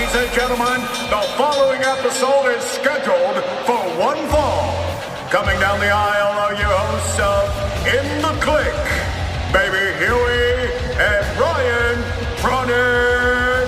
Ladies and gentlemen, the following episode is scheduled for one fall. Coming down the aisle are your hosts of In The Kliq, baby Huey and BrianTronic.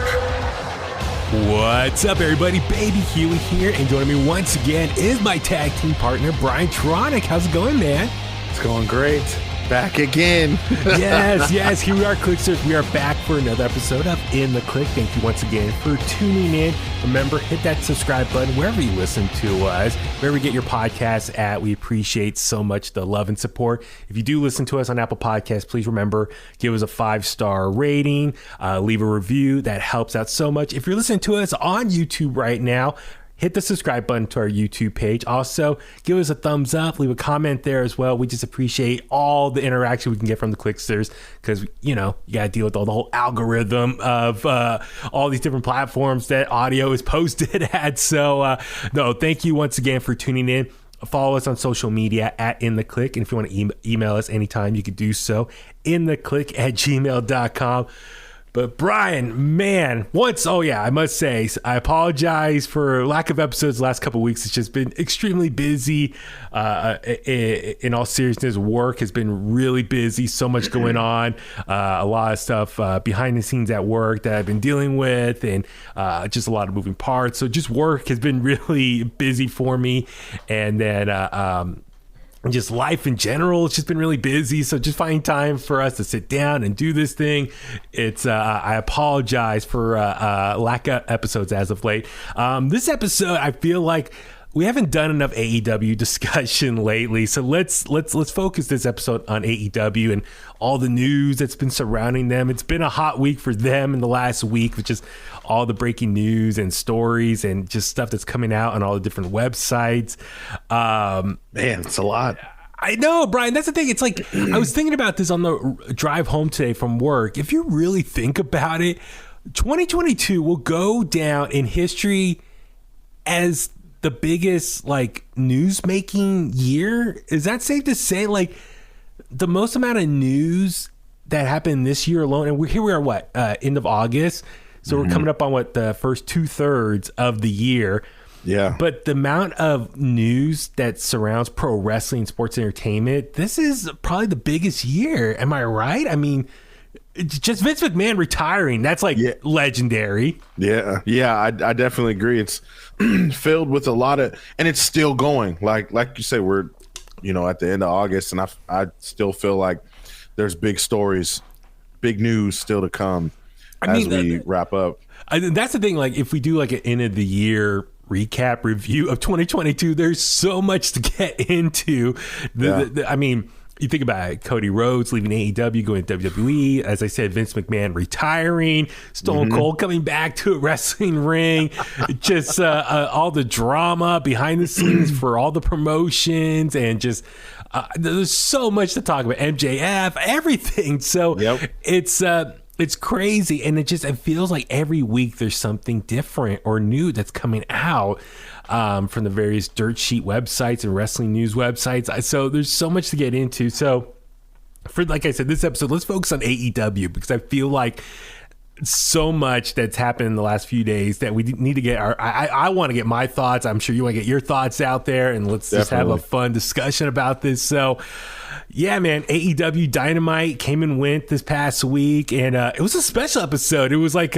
What's up, everybody? Baby Huey here, and joining me once again is my tag team partner, BrianTronic. How's it going, man? It's going great. Back again. yes. Here we are, Kliqsters. We are back for another episode of In The Kliq. Thank you once again for tuning in. Remember, hit that subscribe button wherever you listen to us, wherever you get your podcasts at. We appreciate so much the love and support. If you do listen to us on Apple Podcasts, please remember, give us a 5-star rating, leave a review. That helps out so much. If you're listening to us on YouTube right now, hit the subscribe button to our YouTube page. Also, give us a thumbs up, leave a comment there as well. We just appreciate all the interaction we can get from the Kliqsters because, you know, you got to deal with all the whole algorithm of all these different platforms that audio is posted at. So, no, thank you once again for tuning in. Follow us on social media at In The Kliq. And if you want to email us anytime, you could do so. inthekliq@gmail.com. But Brian, man, I must say, I apologize for lack of episodes the last couple of weeks. It's just been extremely busy. In all seriousness, work has been really busy. So much going on. A lot of stuff behind the scenes at work that I've been dealing with, and just a lot of moving parts. So just work has been really busy for me. And then just life in general, it's just been really busy. So just finding time for us to sit down and do this thing. It's I apologize for lack of episodes as of late. This episode, I feel like we haven't done enough AEW discussion lately. So let's focus this episode on AEW and all the news that's been surrounding them. It's been a hot week for them in the last week, which is all the breaking news and stories and just stuff that's coming out on all the different websites. Man, it's a lot. I know, Brian. That's the thing. It's like I was thinking about this on the drive home today from work. If you really think about it, 2022 will go down in history as the biggest like news making year. Is that safe to say? Like the most amount of news that happened this year alone, and we are end of August, so we're coming up on the first 2/3 of the year. Yeah. But the amount of news that surrounds pro wrestling, sports entertainment, this is probably the biggest year. Am I right? I mean, just Vince McMahon retiring, that's like legendary. Yeah, I definitely agree. It's filled with a lot of, and it's still going. Like you say, we're at the end of August, and I still feel like there's big stories, big news still to come as we wrap up. That's the thing. Like if we do like an end of the year recap review of 2022, there's so much to get into. I mean, you think about it, Cody Rhodes leaving AEW, going to WWE. As I said, Vince McMahon retiring, Stone Cold coming back to a wrestling ring, just all the drama behind the scenes for all the promotions, and just there's so much to talk about. MJF, everything. So it's crazy, and it feels like every week there's something different or new that's coming out from the various dirt sheet websites and wrestling news websites. So there's so much to get into. So for, like I said, this episode, let's focus on AEW because I feel like so much that's happened in the last few days that we need to get I want to get my thoughts. I'm sure you want to get your thoughts out there, and let's just have a fun discussion about this. So yeah, man, AEW Dynamite came and went this past week, and it was a special episode. It was like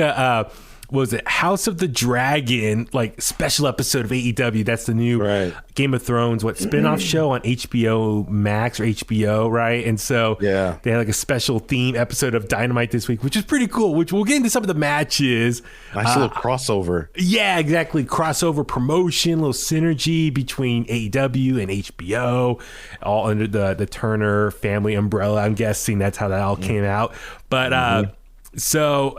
was it House of the Dragon, like special episode of AEW. That's the new Game of Thrones, spinoff show on HBO Max or HBO, right? And so they had like a special theme episode of Dynamite this week, which is pretty cool, which we'll get into some of the matches. Nice little crossover. Yeah, exactly. Crossover promotion, little synergy between AEW and HBO, all under the Turner family umbrella. I'm guessing that's how that all came out. But So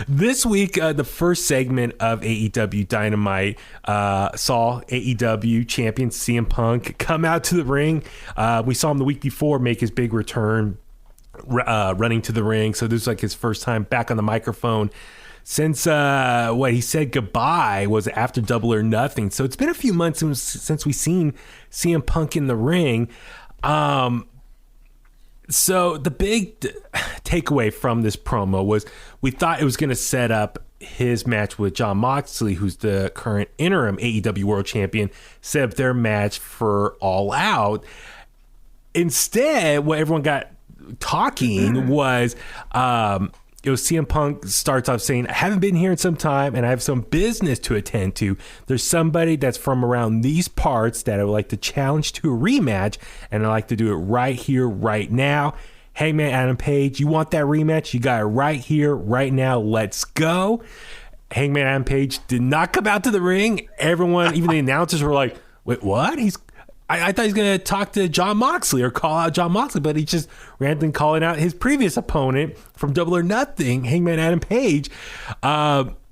this week, the first segment of AEW Dynamite saw AEW champion CM Punk come out to the ring. We saw him the week before make his big return, running to the ring. So this is like his first time back on the microphone since he said goodbye was after Double or Nothing. So it's been a few months since we've seen CM Punk in the ring. So the big takeaway from this promo was we thought it was going to set up his match with Jon Moxley, who's the current interim AEW World Champion, set up their match for All Out. Instead, what everyone got talking was CM Punk starts off saying, I haven't been here in some time and I have some business to attend to. There's somebody that's from around these parts that I would like to challenge to a rematch, and I'd like to do it right here, right now. Hangman Adam Page, you want that rematch? You got it right here, right now. Let's go. Hangman Adam Page did not come out to the ring. Everyone, even the announcers, were like, wait, what? I thought he was going to talk to Jon Moxley or call out Jon Moxley, but he's just randomly calling out his previous opponent from Double or Nothing, Hangman Adam Page.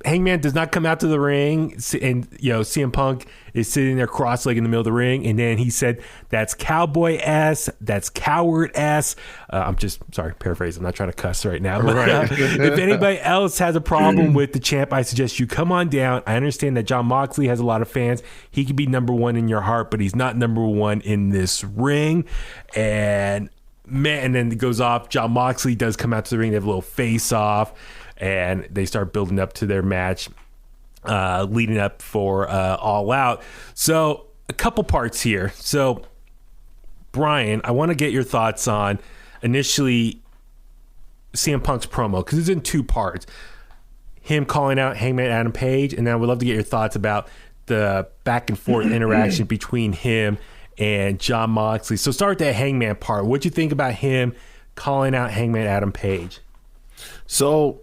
Hangman does not come out to the ring, and CM Punk is sitting there cross-legged in the middle of the ring, and then he said, that's cowboy-ass, that's coward-ass. I'm just, sorry, paraphrase, I'm not trying to cuss right now. But, if anybody else has a problem with the champ, I suggest you come on down. I understand that Jon Moxley has a lot of fans. He could be number one in your heart, but he's not number one in this ring. And then it goes off. Jon Moxley does come out to the ring. They have a little face-off, and they start building up to their match, leading up for All Out. So a couple parts here. So Bryan, I want to get your thoughts on initially CM Punk's promo, because it's in two parts. Him calling out Hangman Adam Page, and then I would love to get your thoughts about the back and forth interaction between him and Jon Moxley. So start with that Hangman part. What'd you think about him calling out Hangman Adam Page? So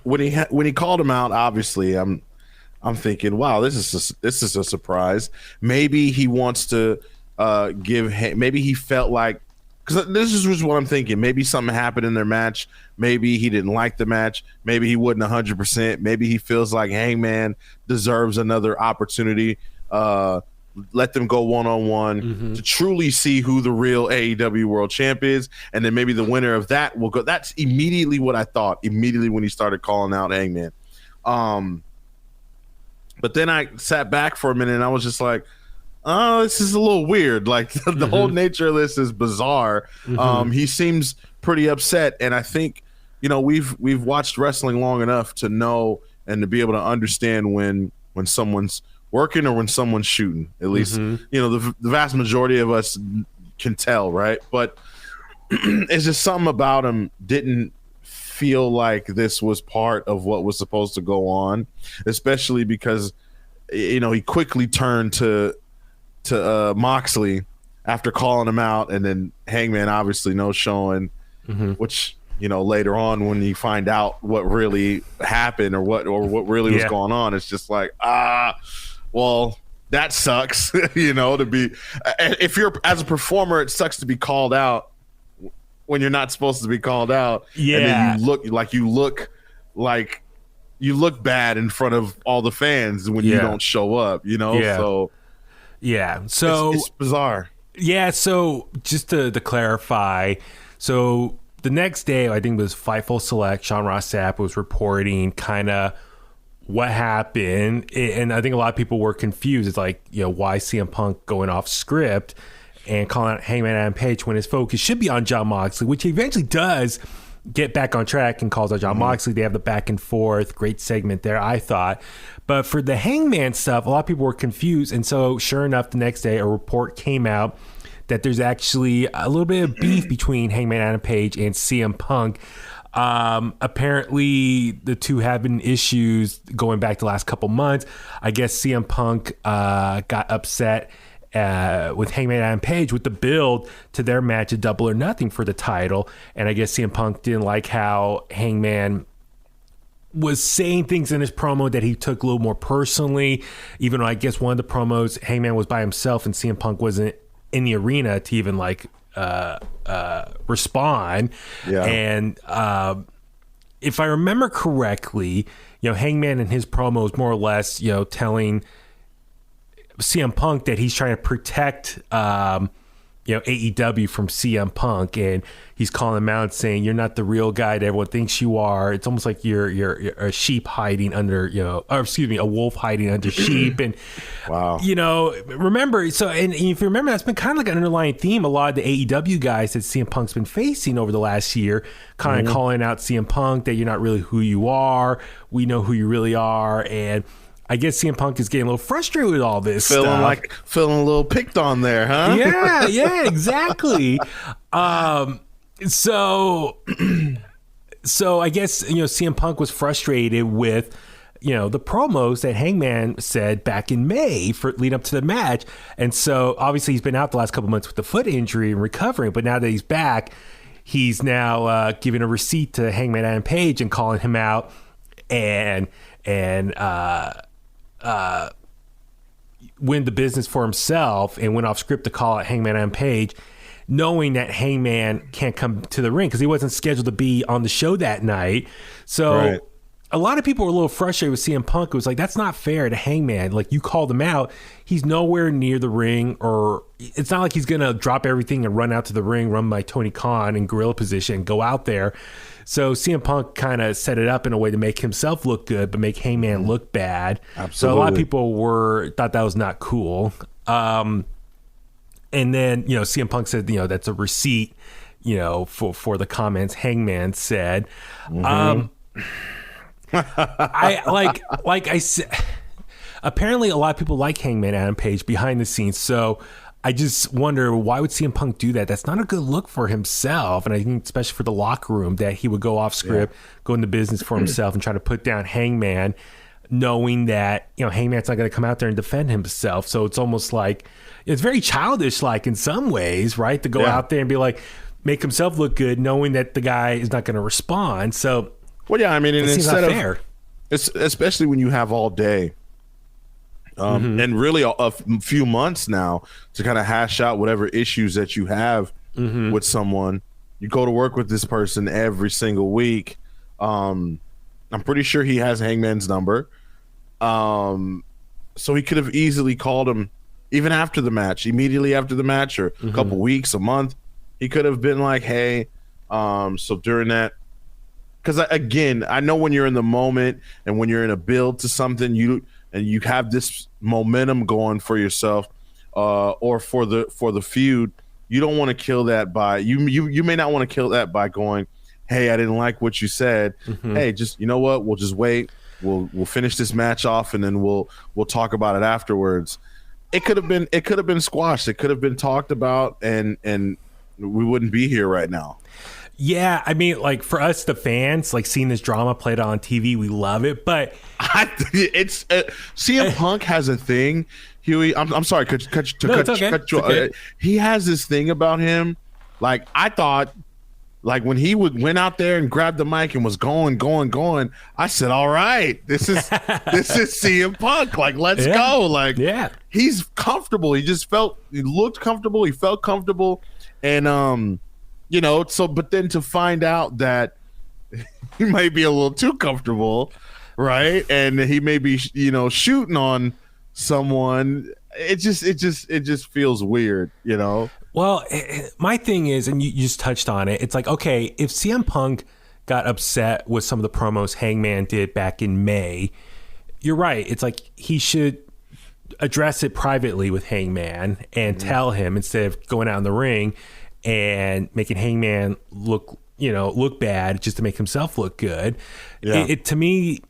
when he called him out, obviously I'm thinking, wow, this is a surprise. Maybe he wants to maybe he felt like, because this is what I'm thinking. Maybe something happened in their match. Maybe he didn't like the match. Maybe he wasn't 100%. Maybe he feels like Hangman deserves another opportunity. Let them go one-on-one to truly see who the real AEW World Champ is, and then maybe the winner of that will go. That's immediately what I thought, immediately when he started calling out Hangman. But then I sat back for a minute, and I was just like, oh, this is a little weird. Like, the whole nature of this is bizarre. He seems pretty upset, and I think, we've watched wrestling long enough to know and to be able to understand when someone's working or when someone's shooting. At least the vast majority of us can tell, right? But it's just something about him didn't feel like this was part of what was supposed to go on, especially because he quickly turned to Moxley after calling him out, and then Hangman obviously no showing, which later on when you find out what really happened or what really was going on, it's just like, well, that sucks. To be, if you're as a performer, it sucks to be called out when you're not supposed to be called out. Yeah, and then you look bad in front of all the fans when you don't show up. So it's bizarre. Yeah. So just to clarify, so the next day, I think it was Fightful Select, Sean Ross Sapp was reporting kind of what happened, and I think a lot of people were confused. It's like, why CM Punk going off script and calling out Hangman Adam Page when his focus should be on Jon Moxley, which he eventually does get back on track and calls out Jon Moxley. They have the back and forth, great segment there, I thought. But for the Hangman stuff, a lot of people were confused, and so sure enough, the next day a report came out that there's actually a little bit of beef between Hangman Adam Page and CM Punk. Apparently the two have been issues going back the last couple months. I guess CM Punk got upset with Hangman Adam Page with the build to their match at Double or Nothing for the title, and I guess CM Punk didn't like how Hangman was saying things in his promo that he took a little more personally, even though I guess one of the promos Hangman was by himself and CM Punk wasn't in the arena to even respond. And if I remember correctly, Hangman in his promos more or less, telling CM Punk that he's trying to protect AEW from CM Punk, and he's calling him out saying, "You're not the real guy that everyone thinks you are. It's almost like you're a sheep hiding under, a wolf hiding under sheep." And wow, remember, so and if you remember, that's been kind of like an underlying theme. A lot of the AEW guys that CM Punk's been facing over the last year, kind of calling out CM Punk that you're not really who you are. We know who you really are, and I guess CM Punk is getting a little frustrated with all this feeling stuff. Feeling a little picked on there, huh? Yeah, exactly. So I guess, CM Punk was frustrated with, the promos that Hangman said back in May for lead up to the match. And so obviously he's been out the last couple months with the foot injury and recovering, but now that he's back, he's now giving a receipt to Hangman Adam Page and calling him out and win the business for himself, and went off script to call out Hangman Adam Page, knowing that Hangman can't come to the ring because he wasn't scheduled to be on the show that night. So a lot of people were a little frustrated with CM Punk. It was like, that's not fair to Hangman. Like, you called him out. He's nowhere near the ring, or it's not like he's going to drop everything and run out to the ring, run by Tony Khan in gorilla position, and go out there. So CM Punk kind of set it up in a way to make himself look good, but make Hangman look bad. Absolutely. So a lot of people thought that was not cool. And then, CM Punk said, that's a receipt, for the comments Hangman said. I said, apparently a lot of people like Hangman Adam Page behind the scenes. So I just wonder, why would CM Punk do that? That's not a good look for himself. And I think especially for the locker room, that he would go off script, go into business for himself and try to put down Hangman, knowing that, Hangman's not going to come out there and defend himself. So it's almost like, it's very childish, like in some ways, right? To go out there and be like, make himself look good, knowing that the guy is not going to respond. So, well, yeah, I mean, and instead of fair. It's especially when you have all day, and really a few months now to kind of hash out whatever issues that you have with someone. You go to work with this person every single week. I'm pretty sure he has Hangman's number. So he could have easily called him even after the match, immediately after the match, or a couple weeks, a month. He could have been like, hey, so during that, because again, I know when you're in the moment and when you're in a build to something, you have this momentum going for yourself, or for the feud, you don't want to kill that by you may not want to kill that by going, hey, I didn't like what you said. Hey, just, you know what? We'll just wait. We'll finish this match off, and then we'll talk about it afterwards. It could have been squashed. It could have been talked about, and we wouldn't be here right now. Yeah, I mean, like, for us, the fans, like, seeing this drama played on TV, we love it. But it's CM Punk has a thing. Huey, I'm sorry, cut you. Okay. He has this thing about him. Like, I thought, like, when he went out there and grabbed the mic and was going, I said, all right, this is CM Punk. Like, let's go. Like, he's comfortable. He looked comfortable. He felt comfortable, and but then to find out that he might be a little too comfortable, right? And he may be, shooting on someone. It just feels weird, Well, my thing is, and you just touched on it, it's like, okay, if CM Punk got upset with some of the promos Hangman did back in May, you're right. It's like he should address it privately with Hangman and tell him, instead of going out in the ring and making Hangman look bad just to make himself look good. To me,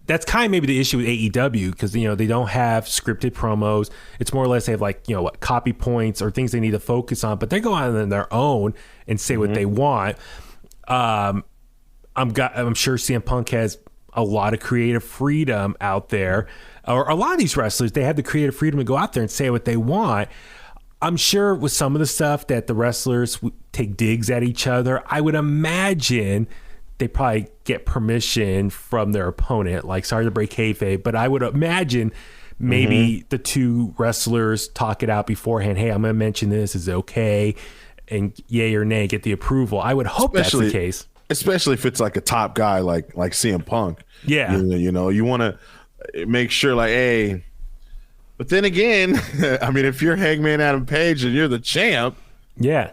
that's kind of maybe the issue with AEW, because they don't have scripted promos. It's more or less they have copy points or things they need to focus on, but they go out on their own and say what they want. I'm sure CM Punk has a lot of creative freedom out there, or a lot of these wrestlers, they have the creative freedom to go out there and say what they want. I'm sure with some of the stuff that the wrestlers take digs at each other, I would imagine they probably get permission from their opponent. Like, sorry to break kayfabe, but I would imagine maybe the two wrestlers talk it out beforehand. Hey, I'm going to mention this. Is it okay? And yay or nay, get the approval. I would hope that's the case. Especially if it's like a top guy like CM Punk. Yeah. You want to make sure, like, hey, But then again, I mean, if you're Hangman Adam Page and you're the champ, yeah.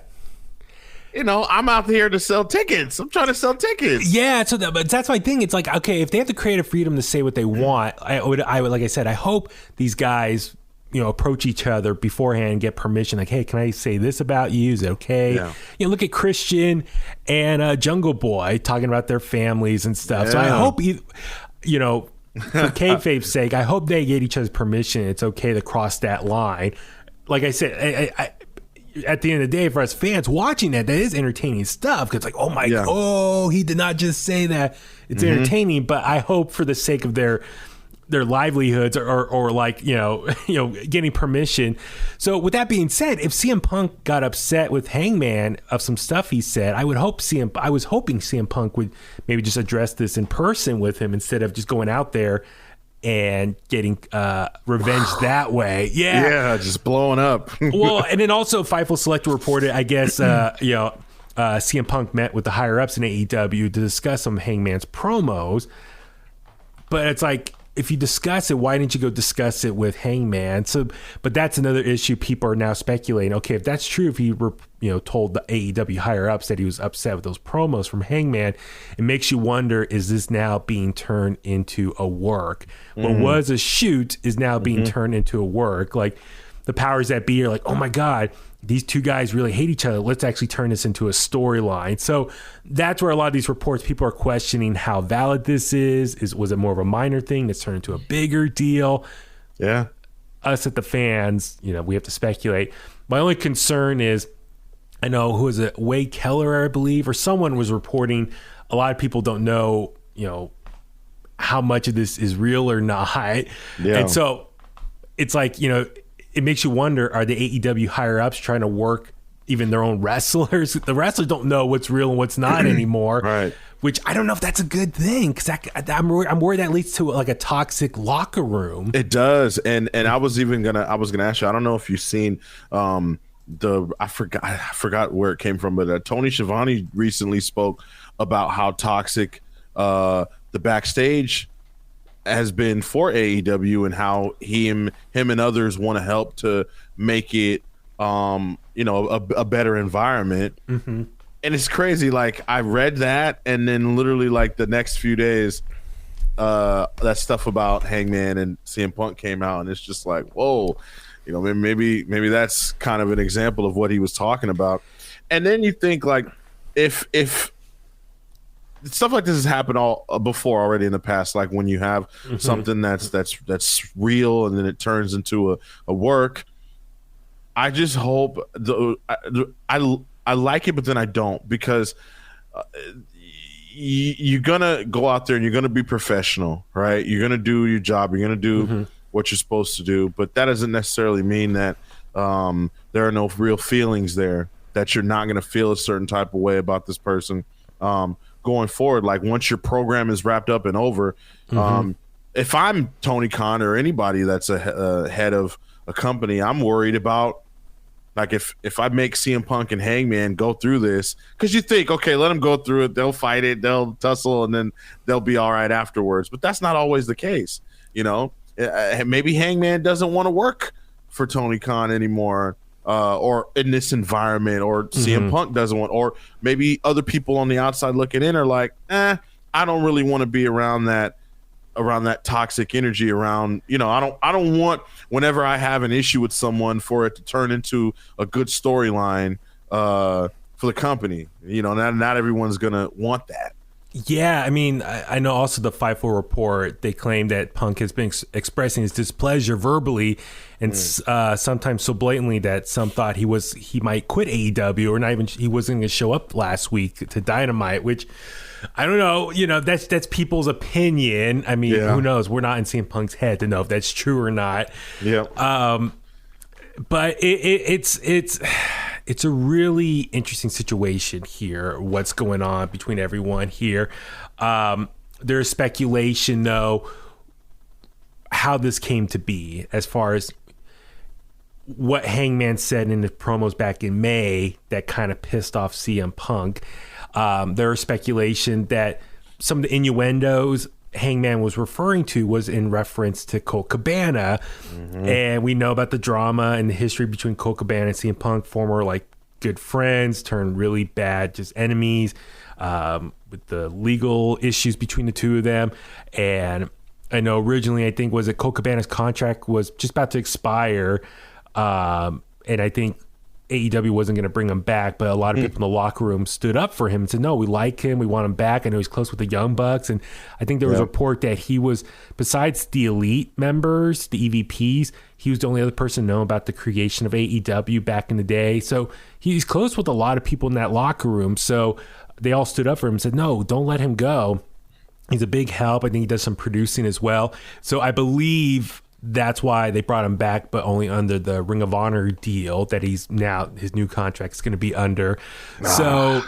I'm out here to sell tickets. I'm trying to sell tickets. Yeah, but that's my thing. It's like, okay, if they have the creative freedom to say what they want, I would, like I said, I hope these guys, approach each other beforehand, get permission. Like, hey, can I say this about you? Is it okay? Yeah. Look at Christian and Jungle Boy talking about their families and stuff. Yeah. So I hope, for kayfabe's sake, I hope they get each other's permission. It's okay to cross that line. Like I said, I at the end of the day, for us fans watching that is entertaining stuff. Because like, oh my God, oh, he did not just say that. It's entertaining, but I hope for the sake of their livelihoods or like, getting permission. So with that being said, if CM Punk got upset with Hangman of some stuff he said, I was hoping CM Punk would maybe just address this in person with him instead of just going out there and getting revenge that way. Yeah, just blowing up. Well, and then also Fightful Select reported, I guess, CM Punk met with the higher ups in AEW to discuss some Hangman's promos. But it's like, if you discuss it, why didn't you go discuss it with Hangman? So, but that's another issue. People are now speculating. Okay, if that's true, if he were, told the AEW higher ups that he was upset with those promos from Hangman, it makes you wonder: is this now being turned into a work? What was a shoot is now being turned into a work. Like the powers that be are like, oh my God, these two guys really hate each other. Let's actually turn this into a storyline. So that's where a lot of these reports, people are questioning how valid this is. Was it more of a minor thing that's turned into a bigger deal? Yeah. Us at the fans, we have to speculate. My only concern is, I know, who is it? Wade Keller, I believe, or someone was reporting. A lot of people don't know, how much of this is real or not. Yeah. And so it's like, it makes you wonder, are the AEW higher ups trying to work even their own wrestlers? The wrestlers don't know what's real and what's not anymore. Right. Which I don't know if that's a good thing, because I'm worried that leads to like a toxic locker room. It does. And I was gonna ask you, I don't know if you've seen I forgot where it came from, but Tony Schiavone recently spoke about how toxic the Backstage has been for AEW and how him and others want to help to make it a better environment. And it's crazy, like I read that, and then literally like the next few days that stuff about Hangman and CM Punk came out, and it's just like, whoa, maybe that's kind of an example of what he was talking about. And then you think, like, if stuff like this has happened before already in the past, like when you have something that's real and then it turns into a work. I just hope I like it, but then I don't, because you're gonna go out there and you're gonna be professional, right? You're gonna do your job. You're gonna do what you're supposed to do, but that doesn't necessarily mean that there are no real feelings there, that you're not gonna feel a certain type of way about this person. Going forward, like once your program is wrapped up and over, if I'm Tony Khan or anybody that's a head of a company, I'm worried about, like, if I make CM Punk and Hangman go through this, because you think, okay, let them go through it, they'll fight it, they'll tussle, and then they'll be all right afterwards. But that's not always the case, Maybe Hangman doesn't want to work for Tony Khan anymore. Or in this environment, or CM Punk doesn't want, or maybe other people on the outside looking in are like, I don't really want to be around that toxic energy around, I don't want, whenever I have an issue with someone, for it to turn into a good storyline for the company. Not everyone's gonna want that. Yeah, I mean, I know also the Fightful report, they claim that Punk has been expressing his displeasure verbally and sometimes so blatantly that some thought he might quit AEW, or not even, he wasn't going to show up last week to Dynamite, which I don't know, that's people's opinion. I mean, who knows? We're not in CM Punk's head to know if that's true or not. Yeah. But it's a really interesting situation here, what's going on between everyone here. There's speculation, though, how this came to be, as far as what Hangman said in the promos back in May that kind of pissed off CM Punk. There is speculation that some of the innuendos Hangman was referring to was in reference to Colt Cabana. And we know about the drama and the history between Colt Cabana and CM Punk, former like good friends turned really bad, just enemies, with the legal issues between the two of them. And I know originally, I think, was that Colt Cabana's contract was just about to expire. And I think AEW wasn't going to bring him back, but a lot of people in the locker room stood up for him and said, no, we like him. We want him back. I know he's close with the Young Bucks. And I think there was a report that he was, besides the elite members, the EVPs, he was the only other person to know about the creation of AEW back in the day. So he's close with a lot of people in that locker room. So they all stood up for him and said, no, don't let him go. He's a big help. I think he does some producing as well. So I believe that's why they brought him back, but only under the Ring of Honor deal that he's now, his new contract is going to be under. So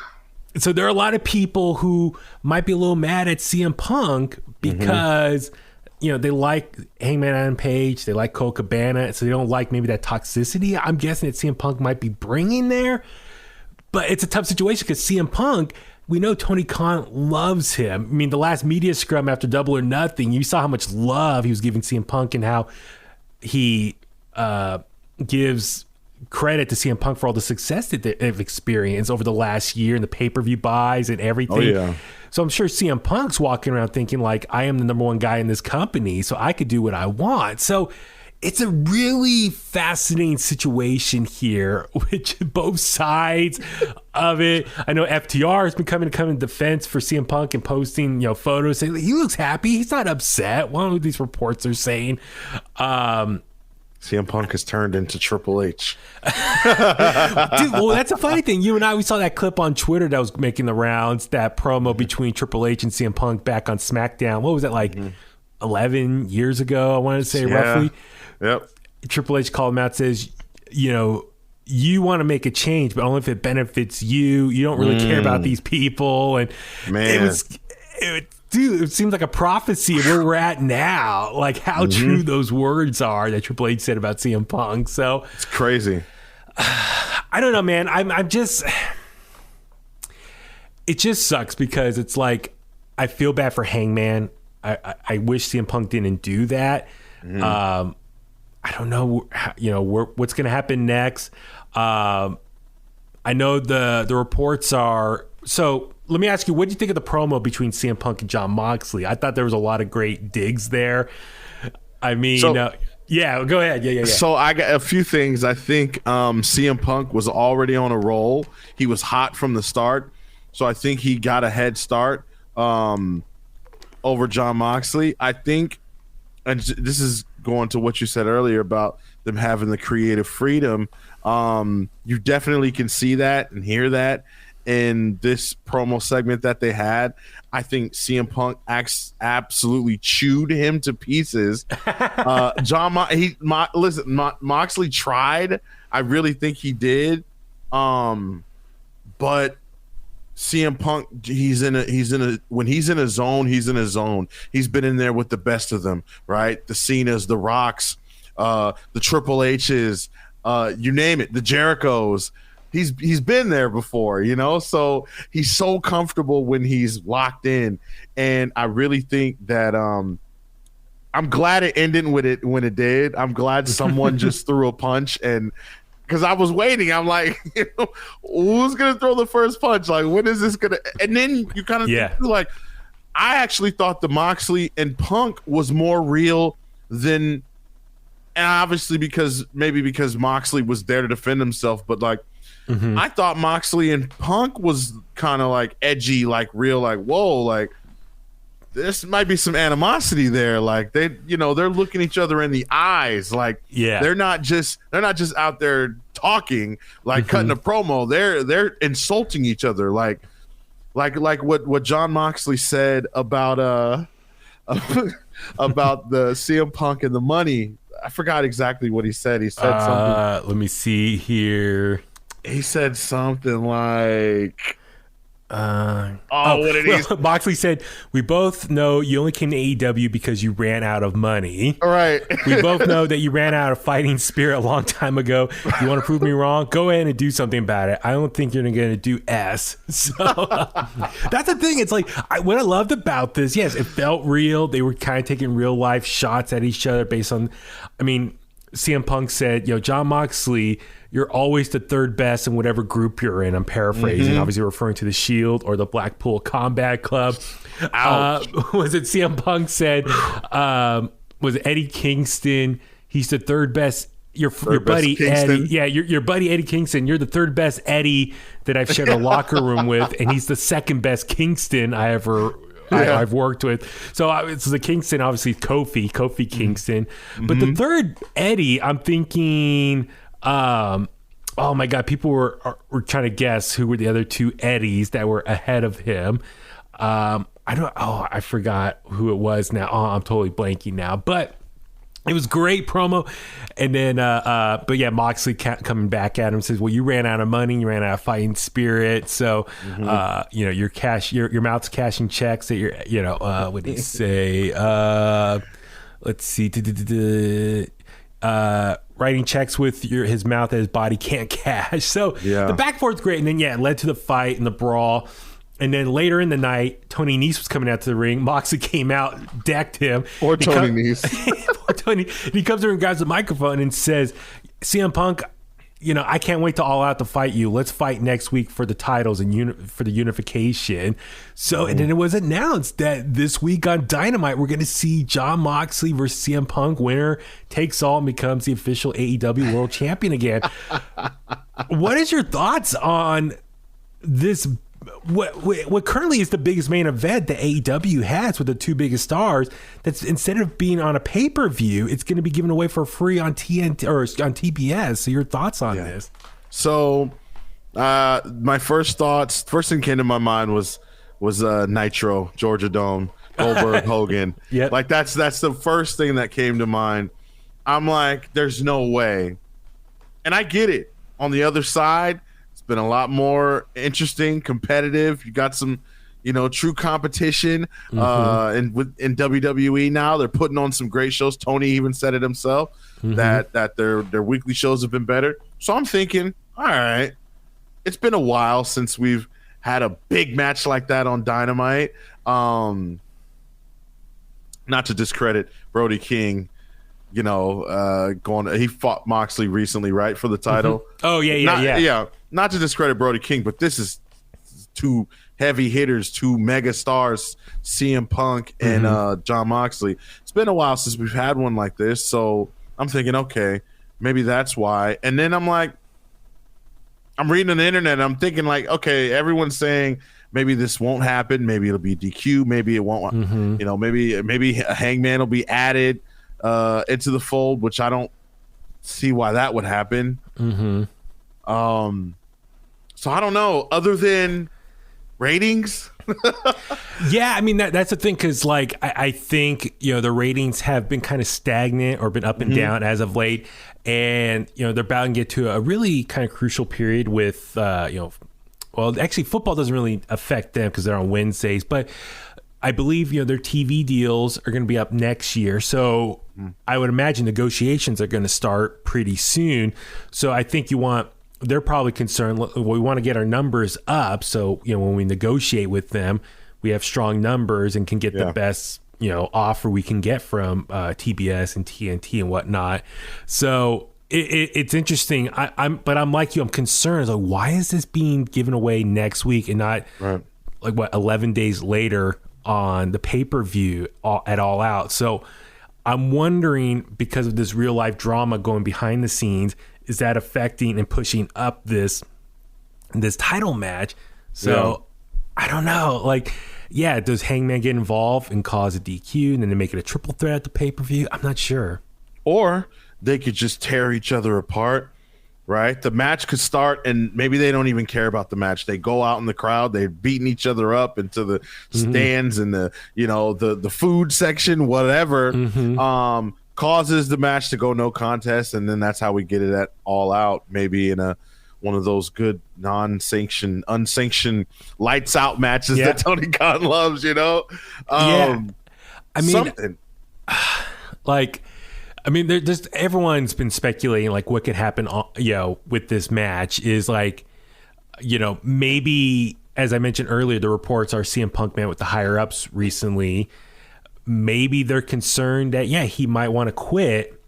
there are a lot of people who might be a little mad at CM Punk because, you know, they like Hangman Adam Page, they like Colt Cabana, so they don't like maybe that toxicity I'm guessing that CM Punk might be bringing there. But it's a tough situation because CM Punk, we know Tony Khan loves him. I mean, the last media scrum after Double or Nothing, you saw how much love he was giving CM Punk and how he gives credit to CM Punk for all the success that they've experienced over the last year and the pay-per-view buys and everything. Oh, yeah. So I'm sure CM Punk's walking around thinking like, I am the number one guy in this company, so I could do what I want. So it's a really fascinating situation here, which both sides of it. I know FTR has been coming in defense for CM Punk and posting, you know, photos saying he looks happy. He's not upset. One of these reports are saying. CM Punk has turned into Triple H. Dude, well, that's a funny thing. You and I, we saw that clip on Twitter that was making the rounds, that promo between Triple H and CM Punk back on SmackDown. What was that, like 11 years ago, I wanted to say, roughly? Yep. Triple H called him out, says, you know, you want to make a change, but only if it benefits you. You don't really care about these people. And it seems like a prophecy of where we're at now, like how true those words are that Triple H said about CM Punk. So it's crazy. I don't know, man. I'm just, it just sucks because it's like, I feel bad for Hangman. I wish CM Punk didn't do that. I don't know, you know, what's going to happen next. I know the reports are. So let me ask you, what do you think of the promo between CM Punk and Jon Moxley? I thought there was a lot of great digs there. I mean, yeah, go ahead. Yeah. So I got a few things. I think CM Punk was already on a roll. He was hot from the start. So I think he got a head start over Jon Moxley. I think, and this is going to what you said earlier about them having the creative freedom. You definitely can see that and hear that in this promo segment that they had. I think CM Punk absolutely chewed him to pieces. Moxley tried. I really think he did. But CM Punk, when he's in a zone, he's in a zone. He's been in there with the best of them, right? The Cenas, the Rocks, the Triple H's, you name it, the Jerichos. He's been there before, you know? So he's so comfortable when he's locked in. And I really think that I'm glad it ended when it did. I'm glad someone just threw a punch, and because I was waiting, I'm like, you know, who's gonna throw the first punch? Like, when is this gonna? And then you kind of think, like, I actually thought the Moxley and Punk was more real than, and obviously because Moxley was there to defend himself, but like, I thought Moxley and Punk was kind of like edgy, like real, like, whoa, like this might be some animosity there. Like they're looking each other in the eyes. Like, they're not just out there talking, like cutting a promo. They're insulting each other. Like what Jon Moxley said about about the CM Punk and the money. I forgot exactly what he said. He said something. Let me see here. He said something like, What did he? Moxley said, "We both know you only came to AEW because you ran out of money. All right. We both know that you ran out of fighting spirit a long time ago. You want to prove me wrong? Go ahead and do something about it. I don't think you're going to do S." So that's the thing. It's like what I loved about this. Yes, it felt real. They were kind of taking real life shots at each other based on. I mean, CM Punk said, Jon Moxley, you're always the third best in whatever group you're in. I'm paraphrasing, obviously referring to the Shield or the Blackpool Combat Club. Was it CM Punk said, was Eddie Kingston, he's the third best. Your buddy Eddie, your buddy Eddie Kingston. You're the third best Eddie that I've shared a locker room with, and he's the second best Kingston I've worked with. So it's the Kingston, obviously Kofi Kingston, but the third Eddie, I'm thinking, oh my God, people were trying to guess who were the other two Eddies that were ahead of him. I forgot who it was now. I'm totally blanking now, but it was great promo. And then, but yeah, Moxley coming back at him says, well, you ran out of money. You ran out of fighting spirit. So, your mouth's cashing checks that what did he say? Let's see. Writing checks with his mouth that his body can't cash. So the back and forth's great. And then, it led to the fight and the brawl. And then later in the night, Tony Nese was coming out to the ring. Moxley came out, decked him. Or Tony Nese. Tony. He comes over and grabs the microphone and says, CM Punk, I can't wait to All Out to fight you. Let's fight next week for the titles and for the unification. So, and then it was announced that this week on Dynamite, we're going to see Jon Moxley versus CM Punk. Winner takes all and becomes the official AEW World Champion again. What is your thoughts on this? What currently is the biggest main event that AEW has with the two biggest stars, that's instead of being on a pay-per-view, it's going to be given away for free on TNT or on TBS. So your thoughts on this? So my first thing came to my mind was Nitro, Georgia Dome, Goldberg, Hogan. Yep. Like that's the first thing that came to mind. I'm like, there's no way. And I get it. On the other side, been a lot more interesting, competitive. You got some, true competition. In WWE now, they're putting on some great shows. Tony even said it himself that their weekly shows have been better. So I'm thinking, all right, it's been a while since we've had a big match like that on Dynamite. Not to discredit Brody King. He fought Moxley recently, right, for the title. Oh yeah. Not to discredit Brody King, but this is two heavy hitters, two mega stars, CM Punk and Jon Moxley. It's been a while since we've had one like this, so I'm thinking, okay, maybe that's why. And then I'm like, I'm reading on the internet, and I'm thinking like, okay, everyone's saying maybe this won't happen, maybe it'll be DQ, maybe it won't. Maybe a Hangman will be added into the fold, which I don't see why that would happen. So I don't know, other than ratings. Yeah, I mean that's the thing, because like I think the ratings have been kind of stagnant or been up and down as of late, and they're about to get to a really kind of crucial period with well, actually football doesn't really affect them because they're on Wednesdays, but I believe their TV deals are going to be up next year, so I would imagine negotiations are going to start pretty soon. So I think they're probably concerned, we want to get our numbers up, so when we negotiate with them, we have strong numbers and can get the best offer we can get from TBS and TNT and whatnot. So it's interesting. I'm like you, I'm concerned. Like, why is this being given away next week and not 11 days later on the pay-per-view at All Out? So I'm wondering, because of this real life drama going behind the scenes, is that affecting and pushing up this title match? So I don't know. Like, does Hangman get involved and cause a DQ and then they make it a triple threat at the pay-per-view? I'm not sure. Or they could just tear each other apart, right? The match could start and maybe they don't even care about the match. They go out in the crowd, they're beating each other up into the stands and the food section, whatever. Causes the match to go no contest, and then that's how we get it at All Out, maybe in a one of those good unsanctioned lights out matches that Tony Khan loves, I mean, something. there's everyone's been speculating like what could happen, with this match is like, maybe, as I mentioned earlier, the reports are CM Punk met with the higher ups recently. Maybe they're concerned that, he might want to quit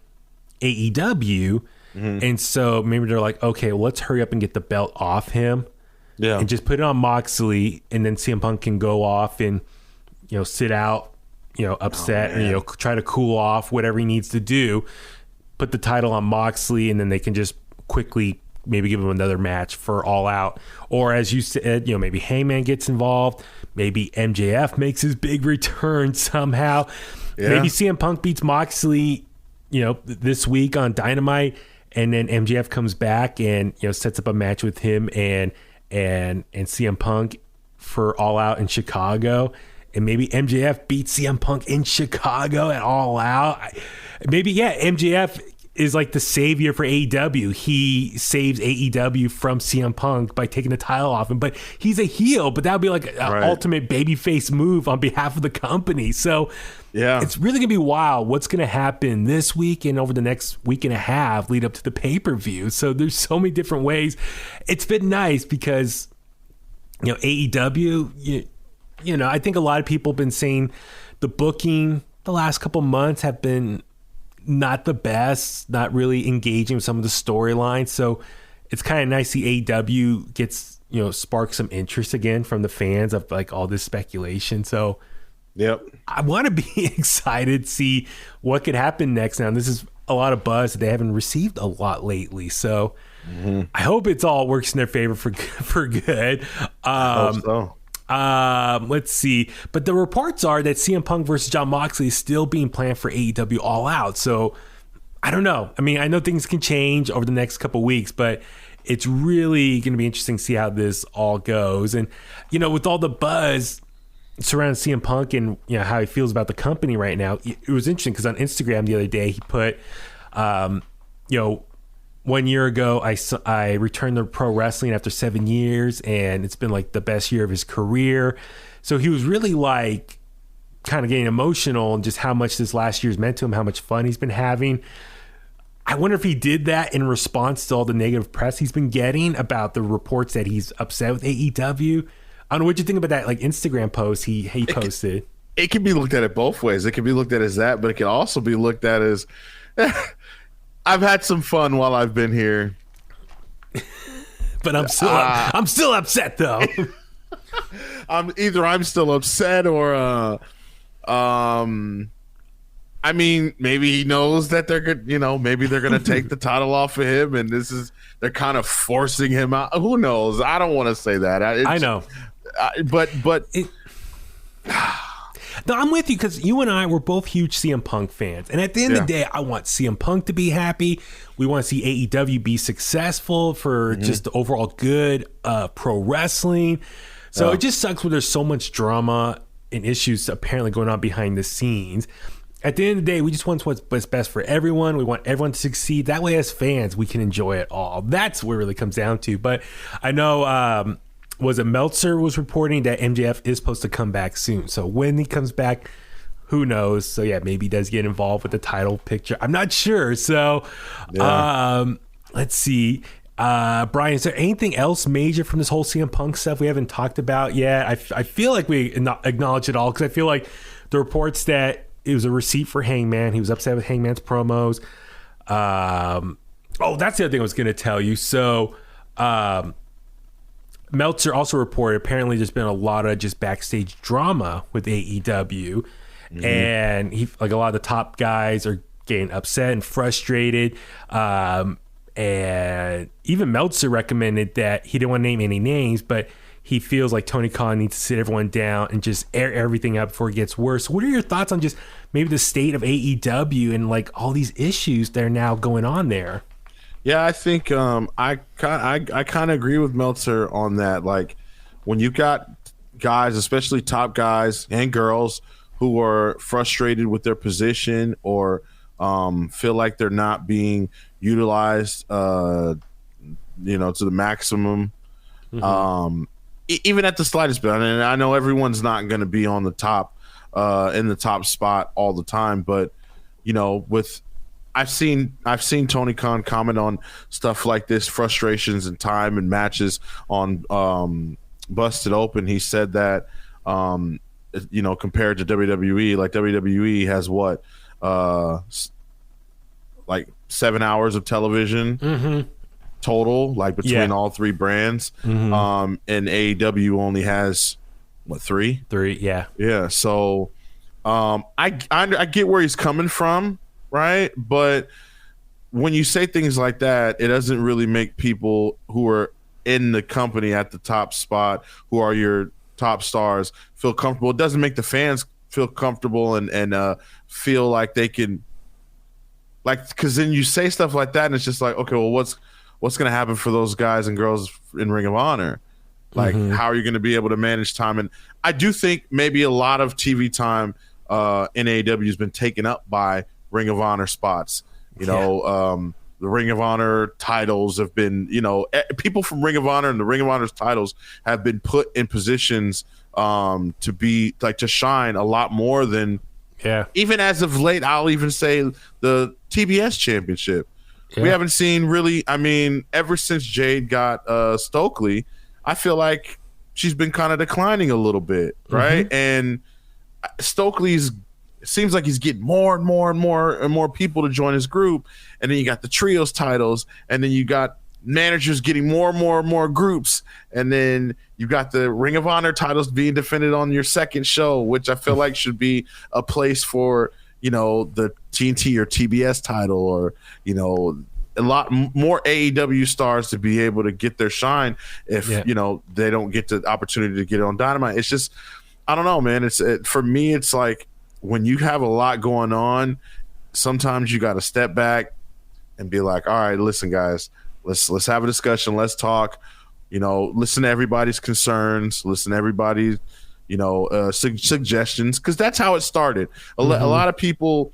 AEW. And so maybe they're like, okay, well, let's hurry up and get the belt off him. Yeah. And just put it on Moxley, and then CM Punk can go off and, sit out, upset, and, try to cool off, whatever he needs to do. Put the title on Moxley, and then they can just quickly maybe give him another match for All Out. Or as you said, maybe Hangman gets involved. Maybe MJF makes his big return somehow. Yeah. Maybe CM Punk beats Moxley, this week on Dynamite. And then MJF comes back and sets up a match with him and CM Punk for All Out in Chicago. And maybe MJF beats CM Punk in Chicago at All Out. Maybe, MJF is like the savior for AEW. He saves AEW from CM Punk by taking the title off him. But he's a heel, but that would be like an ultimate babyface move on behalf of the company. So it's really going to be wild what's going to happen this week and over the next week and a half lead up to the pay-per-view. So there's so many different ways. It's been nice because, AEW, I think a lot of people have been saying the booking the last couple months have been not the best, not really engaging with some of the storylines. So it's kind of nice the AEW gets, spark some interest again from the fans of like all this speculation. So I want to be excited to see what could happen next. Now, this is a lot of buzz that they haven't received a lot lately. So I hope it's all works in their favor for good. I hope so. Let's see. But the reports are that CM Punk versus Jon Moxley is still being planned for AEW All Out. So I don't know. I mean, I know things can change over the next couple weeks, but it's really going to be interesting to see how this all goes. And, with all the buzz surrounding CM Punk and, how he feels about the company right now, it was interesting because on Instagram the other day, he put, 1 year ago, I returned to pro wrestling after 7 years, and it's been like the best year of his career. So he was really like kind of getting emotional and just how much this last year's meant to him, how much fun he's been having. I wonder if he did that in response to all the negative press he's been getting about the reports that he's upset with AEW. I don't know what you think about that like Instagram post he posted. It can be looked at it both ways. It can be looked at as that, but it can also be looked at as I've had some fun while I've been here, but I'm still upset though. I'm still upset, or I mean, maybe he knows that they're good. Maybe they're gonna take the title off of him, and they're kind of forcing him out. Who knows? I don't want to say that. I know, but No, I'm with you because you and I were both huge CM Punk fans. And at the end of the day, I want CM Punk to be happy. We want to see AEW be successful for just the overall good pro wrestling. So it just sucks when there's so much drama and issues apparently going on behind the scenes. At the end of the day, we just want what's best for everyone. We want everyone to succeed. That way, as fans, we can enjoy it all. That's what it really comes down to. But I know... was it Meltzer was reporting that MJF is supposed to come back soon. So when he comes back, who knows? So maybe he does get involved with the title picture. I'm not sure. So let's see. Brian, is there anything else major from this whole CM Punk stuff we haven't talked about yet? I feel like we acknowledge it all because I feel like the reports that it was a receipt for Hangman. He was upset with Hangman's promos. That's the other thing I was going to tell you. So Meltzer also reported apparently there's been a lot of just backstage drama with AEW, and a lot of the top guys are getting upset and frustrated. And even Meltzer recommended that he didn't want to name any names, but he feels like Tony Khan needs to sit everyone down and just air everything out before it gets worse. What are your thoughts on just maybe the state of AEW and like all these issues that are now going on there? Yeah, I think I kind of agree with Meltzer on that. Like when you got guys, especially top guys and girls, who are frustrated with their position or feel like they're not being utilized to the maximum. Even at the slightest bit. And I know everyone's not going to be on the top, in the top spot all the time, but I've seen Tony Khan comment on stuff like this, frustrations and time and matches on Busted Open. He said that compared to WWE, like WWE has what like 7 hours of television total, like between all three brands. And AEW only has what, three, yeah. So I get where he's coming from, right? But when you say things like that, it doesn't really make people who are in the company at the top spot, who are your top stars, feel comfortable. It doesn't make the fans feel comfortable and feel like they can, like, because then you say stuff like that and it's just like, okay, well, what's going to happen for those guys and girls in Ring of Honor? Like, how are you going to be able to manage time? And I do think maybe a lot of TV time in AEW has been taken up by Ring of Honor spots. The Ring of Honor titles have been, people from Ring of Honor and the Ring of Honor's titles have been put in positions to be like to shine a lot more than even as of late. I'll even say the TBS championship. We haven't seen really, ever since Jade got Stokely, I feel like she's been kind of declining a little bit, right? And Stokely's seems like he's getting more and more and more and more people to join his group. And then you got the trios titles, and then you got managers getting more and more and more groups. And then you got the Ring of Honor titles being defended on your second show, which I feel like should be a place for, the TNT or TBS title, or, a lot more AEW stars to be able to get their shine if, they don't get the opportunity to get it on Dynamite. It's just, I don't know, man. For me, it's like, when you have a lot going on, sometimes you got to step back and be like, all right, listen, guys, let's have a discussion. Let's talk, listen to everybody's concerns, listen to everybody's, suggestions. Cause that's how it started. A lot of people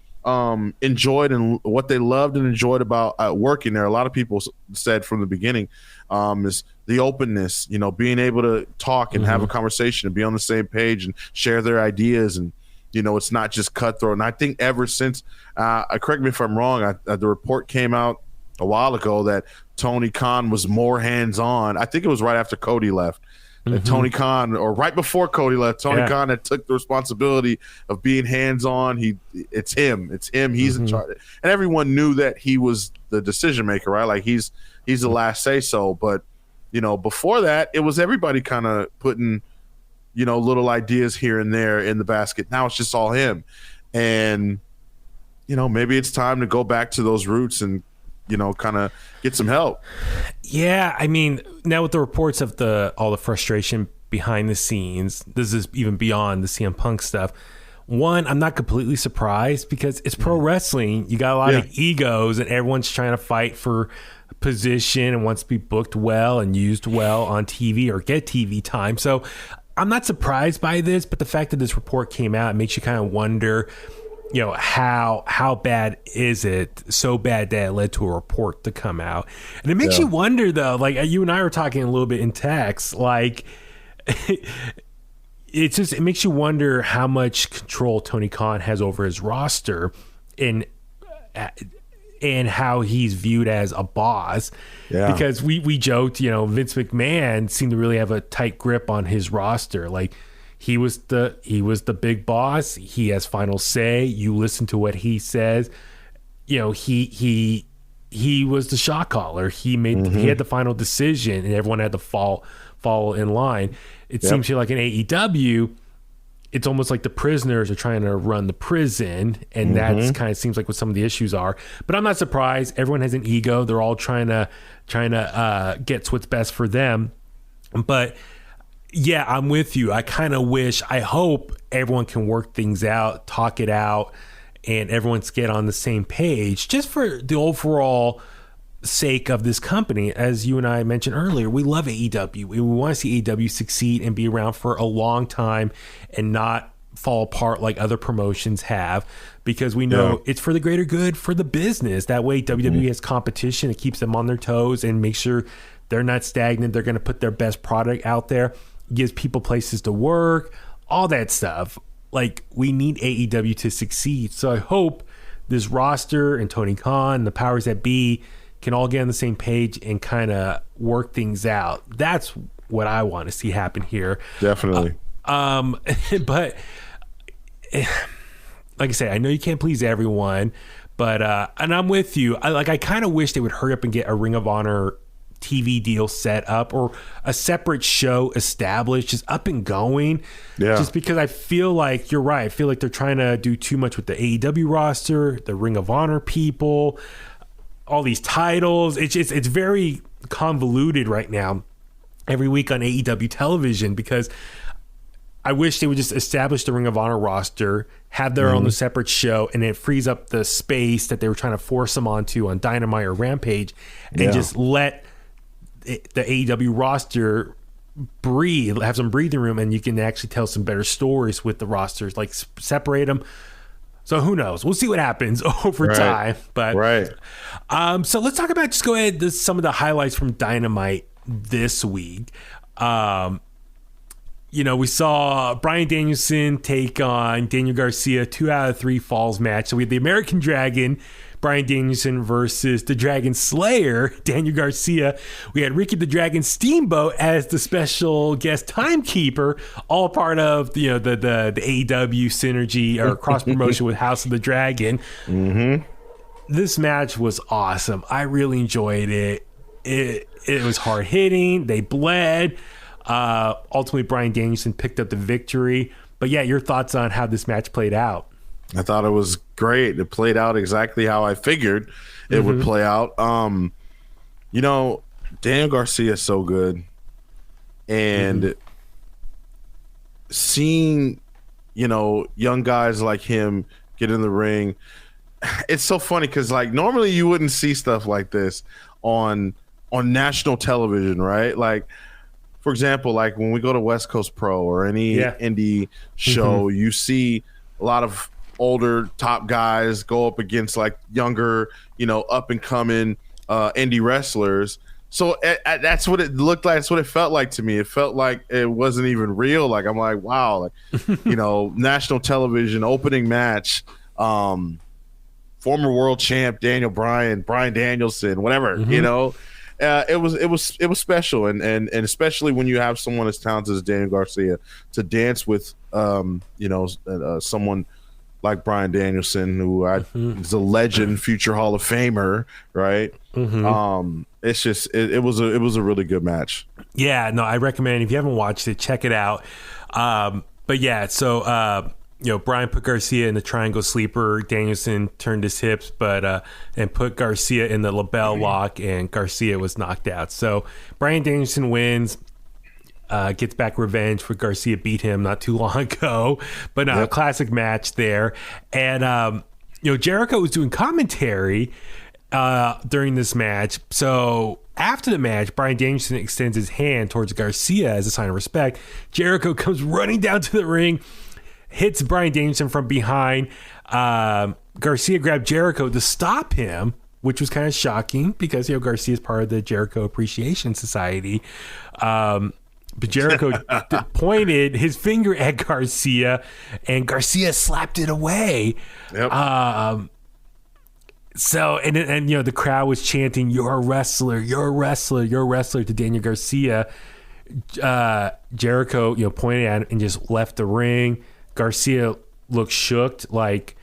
enjoyed and what they loved and enjoyed about working there. A lot of people said from the beginning is the openness, being able to talk and have a conversation and be on the same page and share their ideas. And, it's not just cutthroat. And I think ever since, correct me if I'm wrong, the report came out a while ago that Tony Khan was more hands-on. I think it was right after Cody left. That Tony Khan, or right before Cody left, Tony Khan had took the responsibility of being hands-on. It's him. He's in charge. And everyone knew that he was the decision maker, right? Like he's the last say-so. But, before that, it was everybody kind of putting – little ideas here and there in the basket. Now it's just all him. And, maybe it's time to go back to those roots and, kind of get some help. Yeah. Now with the reports of all the frustration behind the scenes, this is even beyond the CM Punk stuff. One, I'm not completely surprised because it's pro wrestling. You got a lot of egos and everyone's trying to fight for position and wants to be booked well and used well on TV or get TV time. So I'm not surprised by this, but the fact that this report came out, it makes you kind of wonder, how bad is it? So bad that it led to a report to come out. And it makes you wonder, though, like you and I were talking a little bit in text, like it makes you wonder how much control Tony Khan has over his roster and how he's viewed as a boss. Because we joked, Vince McMahon seemed to really have a tight grip on his roster. Like he was the big boss. He has final say. You listen to what he says. He was the shot caller. He had the final decision, and everyone had to follow in line. It seems to like in AEW, it's almost like the prisoners are trying to run the prison, and that's kind of seems like what some of the issues are. But I'm not surprised. Everyone has an ego. They're all trying to get what's best for them. But yeah, I'm with you. I hope everyone can work things out, talk it out, and everyone's get on the same page just for the overall sake of this company. As you and I mentioned earlier, we love AEW. We want to see AEW succeed and be around for a long time and not fall apart like other promotions have, because we know it's for the greater good for the business. That way WWE has competition. It keeps them on their toes and makes sure They're not stagnant. They're going to put their best product out there. Gives people places to work, all that stuff. Like, we need AEW to succeed. So I hope this roster and Tony Khan, the powers that be, can all get on the same page and kind of work things out. That's what I want to see happen here. Definitely. But like I say, I know you can't please everyone, but and I'm with you. I kind of wish they would hurry up and get a Ring of Honor TV deal set up, or a separate show established, just up and going. Yeah. Just because I feel like, you're right, I feel like they're trying to do too much with the AEW roster, the Ring of Honor people, all these titles. It's very convoluted right now every week on AEW television, because I wish they would just establish the Ring of Honor roster, have their own separate show, and it frees up the space that they were trying to force them onto on Dynamite or Rampage, and just let the AEW roster breathe, have some breathing room, and you can actually tell some better stories with the rosters, like separate them. So who knows? We'll see what happens over time. But so let's talk about, just go ahead, some of the highlights from Dynamite this week. We saw Bryan Danielson take on Daniel Garcia, 2 out of 3 falls match. So we had the American Dragon, Bryan Danielson, versus the Dragon Slayer, Daniel Garcia. We had Ricky the Dragon Steamboat as the special guest timekeeper, all part of the AEW synergy or cross promotion with House of the Dragon. This match was awesome. I really enjoyed it. It was hard hitting. They bled. Ultimately, Bryan Danielson picked up the victory. But yeah, your thoughts on how this match played out? I thought it was great. It played out exactly how I figured it would play out. Daniel Garcia is so good. And seeing, young guys like him get in the ring, it's so funny because, like, normally you wouldn't see stuff like this on national television, right? Like, for example, like when we go to West Coast Pro or any indie show, you see a lot of older top guys go up against like younger, up and coming indie wrestlers. So that's what it looked like. That's what it felt like to me. It felt like it wasn't even real. Like, I'm like, wow, like, national television opening match, former world champ Bryan Danielson, whatever, it was special, and especially when you have someone as talented as Daniel Garcia to dance with, someone like Bryan Danielson, who is a legend, future Hall of Famer, right? It's just it was a really good match. Yeah, no, I recommend, if you haven't watched it, check it out. But yeah, so Bryan put Garcia in the triangle sleeper. Danielson turned his hips, and put Garcia in the label lock, and Garcia was knocked out. So Bryan Danielson wins, gets back revenge for Garcia beat him not too long ago. But a classic match there. And Jericho was doing commentary during this match. So after the match, Bryan Danielson extends his hand towards Garcia as a sign of respect. Jericho comes running down to the ring, hits Bryan Danielson from behind. Garcia grabbed Jericho to stop him, which was kind of shocking because, Garcia is part of the Jericho Appreciation Society. But Jericho pointed his finger at Garcia, and Garcia slapped it away. So, and the crowd was chanting, "You're a wrestler, you're a wrestler, you're a wrestler" to Daniel Garcia. Jericho, pointed at him and just left the ring. Garcia looked shook, like,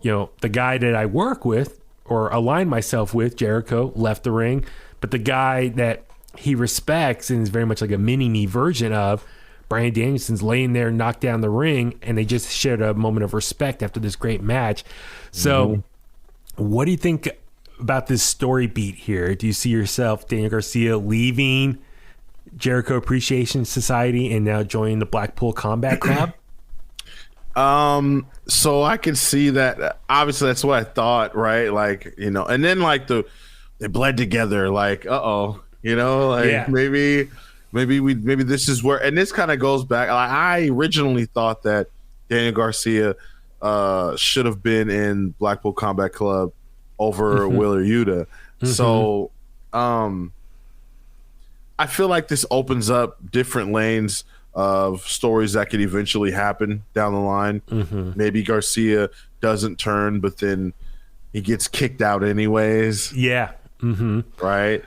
the guy that I work with or align myself with, Jericho, left the ring. But the guy that he respects and is very much like a mini-me version of, Bryan Danielson's laying there, knocked down the ring, and they just shared a moment of respect after this great match. So what do you think about this story beat here? Do you see yourself, Daniel Garcia, leaving Jericho Appreciation Society and now joining the Blackpool Combat Club? So I can see that. Obviously, that's what I thought, right? Like, and then like they bled together. Like, maybe this is where. And this kind of goes back. I originally thought that Daniel Garcia should have been in Blackpool Combat Club over Wheeler Yuta. So, I feel like this opens up different lanes of stories that could eventually happen down the line. Mm-hmm. Maybe Garcia doesn't turn, but then he gets kicked out anyways. Yeah. Mm-hmm. Right.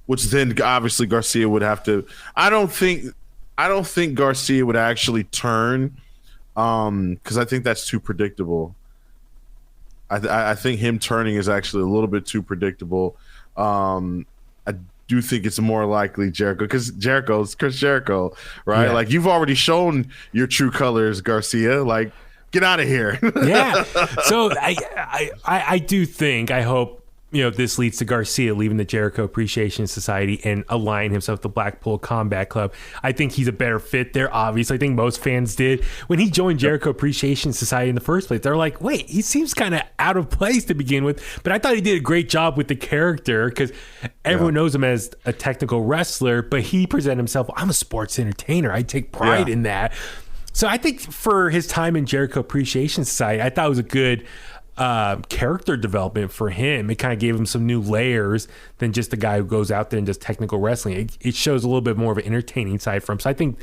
Which then obviously Garcia would have to. I don't think Garcia would actually turn, because I think that's too predictable. I think him turning is actually a little bit too predictable. I do think it's more likely Jericho, because Jericho's Chris Jericho, right? Yeah. Like, you've already shown your true colors, Garcia. Like, get out of here. Yeah. So I do think, I hope, this leads to Garcia leaving the Jericho Appreciation Society and aligning himself with the Blackpool Combat Club. I think he's a better fit there, obviously. I think most fans did. When he joined Jericho Appreciation Society in the first place, they're like, wait, he seems kind of out of place to begin with. But I thought he did a great job with the character, because everyone knows him as a technical wrestler, but he presented himself, I'm a sports entertainer. I take pride in that. So I think for his time in Jericho Appreciation Society, I thought it was a good character development for him. It kind of gave him some new layers than just the guy who goes out there and does technical wrestling. It shows a little bit more of an entertaining side for him. So I think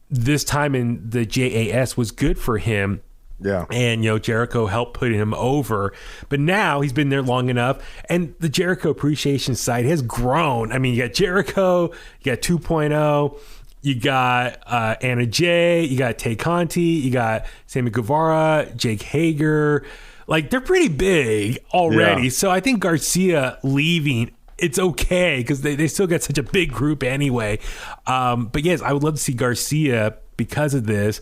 this time in the JAS was good for him. Yeah. And, Jericho helped put him over. But now he's been there long enough, and the Jericho Appreciation Society has grown. I mean, you got Jericho, you got 2.0, you got Anna Jay, you got Tay Conti, you got Sammy Guevara, Jake Hager. Like, they're pretty big already. Yeah. So I think Garcia leaving, it's okay, because they still got such a big group anyway. But yes, I would love to see Garcia, because of this,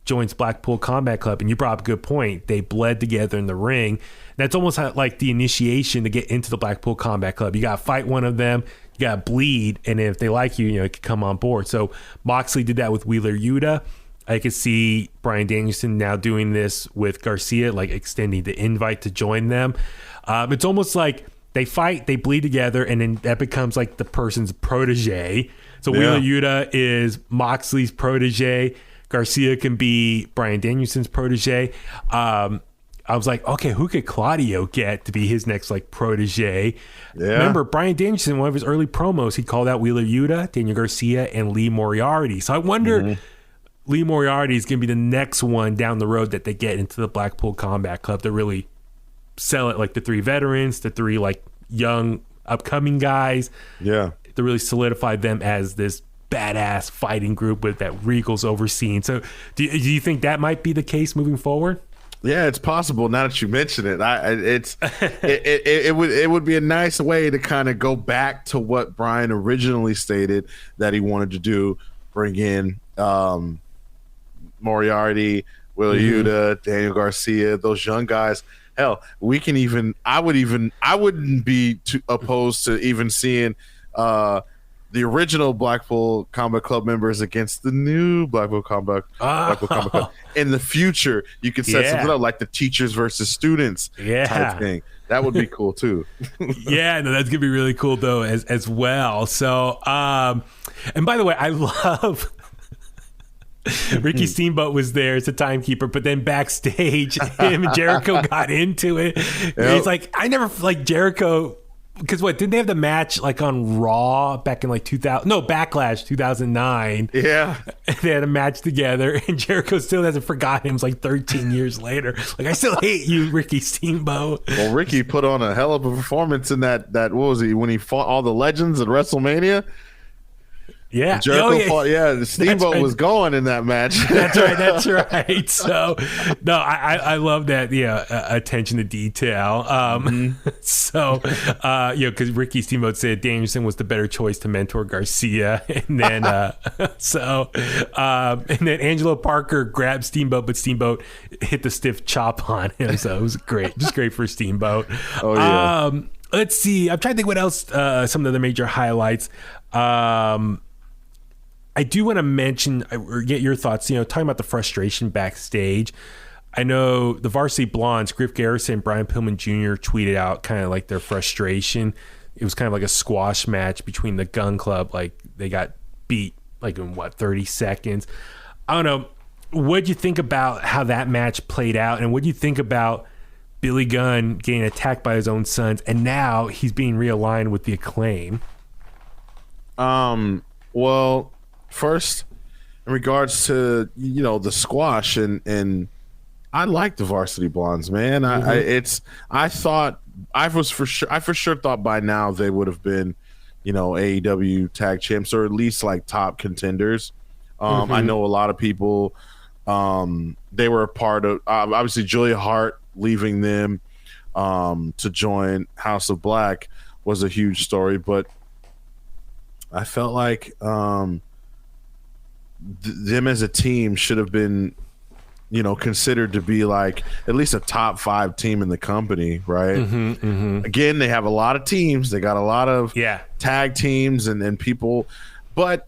joins Blackpool Combat Club. And you brought up a good point. They bled together in the ring. That's almost like the initiation to get into the Blackpool Combat Club. You got to fight one of them. You got to bleed. And if they like you, you can come on board. So Moxley did that with Wheeler Yuta. I could see Bryan Danielson now doing this with Garcia, like extending the invite to join them. It's almost like they fight, they bleed together, and then that becomes like the person's protege. So Wheeler Yuta is Moxley's protege. Garcia can be Bryan Danielson's protege. I was like, okay, who could Claudio get to be his next like protege? Yeah. Remember, Bryan Danielson, one of his early promos, he called out Wheeler Yuta, Daniel Garcia, and Lee Moriarty. So I wonder... Lee Moriarty is going to be the next one down the road that they get into the Blackpool Combat Club to really sell it, like the three veterans, the three like young upcoming guys. Yeah. To really solidify them as this badass fighting group with that Regal's overseeing. So do you think that might be the case moving forward? Yeah, it's possible now that you mention it. It would be a nice way to kind of go back to what Bryan originally stated that he wanted to do, bring in Moriarty, Wheeler Yuta, Daniel Garcia, those young guys. Hell, I wouldn't be too opposed to even seeing the original Blackpool Combat Club members against the new Blackpool Combat Club. In the future, you could set something up like the teachers versus students type thing. That would be cool too. Yeah, no, that's gonna be really cool though as well. So, and by the way, I love. Ricky Steamboat was there as a timekeeper, but then backstage, him and Jericho got into it. Yep. He's like, I never like Jericho, because didn't they have the match like on Raw back in like Backlash 2009? Yeah, they had a match together, and Jericho still hasn't forgotten him. It's like 13 years later. Like, I still hate you, Ricky Steamboat. Well, Ricky put on a hell of a performance in that what was he, when he fought all the legends at WrestleMania? Yeah, Jericho fought. Yeah, the Steamboat was going in that match. That's right. So, no, I love that. Yeah, attention to detail. So, because Ricky Steamboat said Danielson was the better choice to mentor Garcia, and then and then Angelo Parker grabbed Steamboat, but Steamboat hit the stiff chop on him. So it was great, just great for Steamboat. Oh yeah. Let's see. I'm trying to think what else. Some of the other major highlights. I do want to mention or get your thoughts, talking about the frustration backstage. I know the Varsity Blondes, Griff Garrison and Brian Pillman Jr. tweeted out kind of like their frustration. It was kind of like a squash match between the Gunn Club. Like, they got beat like in 30 seconds. I don't know. What'd you think about how that match played out? And what'd you think about Billy Gunn getting attacked by his own sons, and now he's being realigned with the Acclaim? Well, first, in regards to the squash and I like the Varsity Blondes, man. I for sure thought by now they would have been, AEW tag champs or at least like top contenders. I know a lot of people. They were a part of obviously Julia Hart leaving them to join House of Black was a huge story, but I felt like them as a team should have been, considered to be like at least a top 5 team in the company, right? Again, they have a lot of teams. They got a lot of tag teams and people, but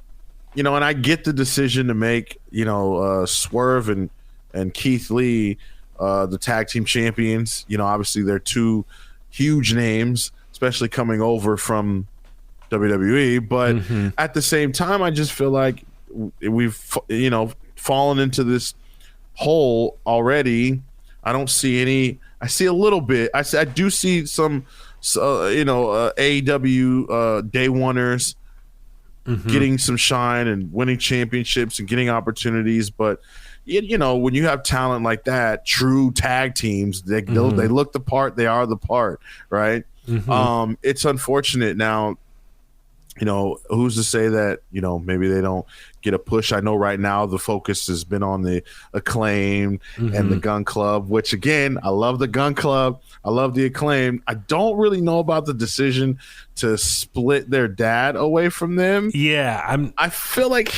and I get the decision to make Swerve and Keith Lee the tag team champions. Obviously they're 2 huge names, especially coming over from WWE, but at the same time I just feel like we've fallen into this hole already. I don't see any. I see a little bit. I do see some AEW day oneers getting some shine and winning championships and getting opportunities, but when you have talent like that, true tag teams, they look the part, they are the part, right? It's unfortunate now. Who's to say that, maybe they don't get a push. I know right now the focus has been on the Acclaim and the Gunn Club, which again, I love the Gunn Club. I love the Acclaim. I don't really know about the decision to split their dad away from them. Yeah. I feel like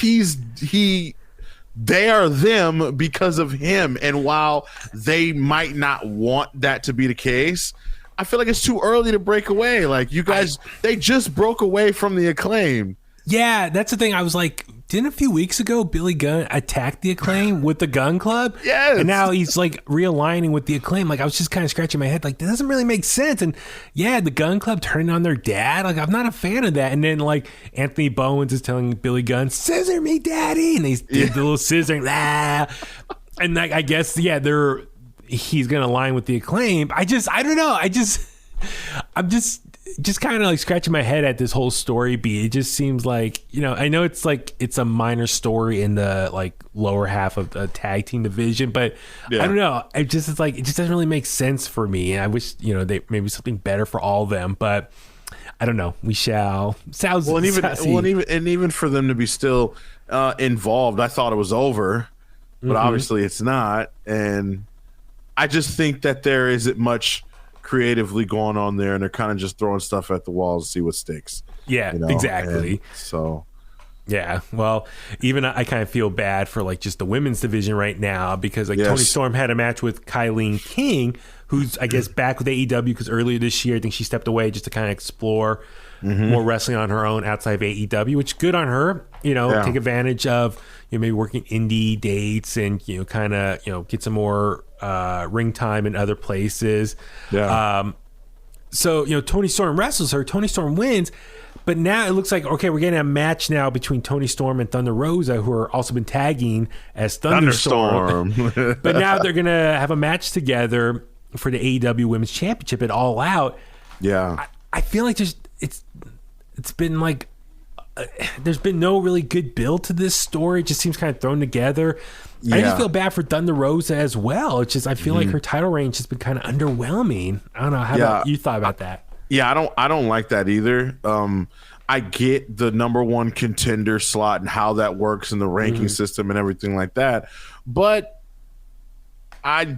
they are them because of him. And while they might not want that to be the case, I feel like it's too early to break away. Like you guys, they just broke away from the Acclaim. Yeah, that's the thing. I was like, didn't a few weeks ago Billy Gunn attack the Acclaim with the Gunn Club? Yes. And now he's like realigning with the Acclaim. Like I was just kind of scratching my head. Like that doesn't really make sense. And yeah, the Gunn Club turning on their dad. Like I'm not a fan of that. And then like Anthony Bowens is telling Billy Gunn, "Scissor me, daddy," and they did the little scissoring. And like I guess he's gonna align with the Acclaim. I don't know. I'm just kind of like scratching my head at this whole story beat. It just seems like, I know it's like it's a minor story in the like lower half of the tag team division, but I don't know. It just doesn't really make sense for me. And I wish, they maybe something better for all of them, but I don't know. We shall. Even for them to be still involved, I thought it was over, but obviously it's not. And I just think that there isn't much creatively going on there, and they're kind of just throwing stuff at the walls to see what sticks. Yeah, exactly. And so, yeah. Well, even I kind of feel bad for like just the women's division right now because like Toni Storm had a match with KiLynn King, who's I guess back with AEW because earlier this year I think she stepped away just to kind of explore more wrestling on her own outside of AEW, which good on her. Take advantage of maybe working indie dates and kind of get some more ring time in other places. So Toni Storm wrestles her. Toni Storm wins, but now it looks like okay, we're getting a match now between Toni Storm and Thunder Rosa, who are also been tagging as Thunderstorm. But now they're gonna have a match together for the AEW Women's Championship at All Out. Yeah, I feel like it's been like there's been no really good build to this story. It just seems kind of thrown together. I just feel bad for Thunder Rosa as well. It's just I feel like her title range has been kind of underwhelming. I don't know how about you thought about that. Yeah, I don't like that either. I get the number one contender slot and how that works in the ranking system and everything like that, but I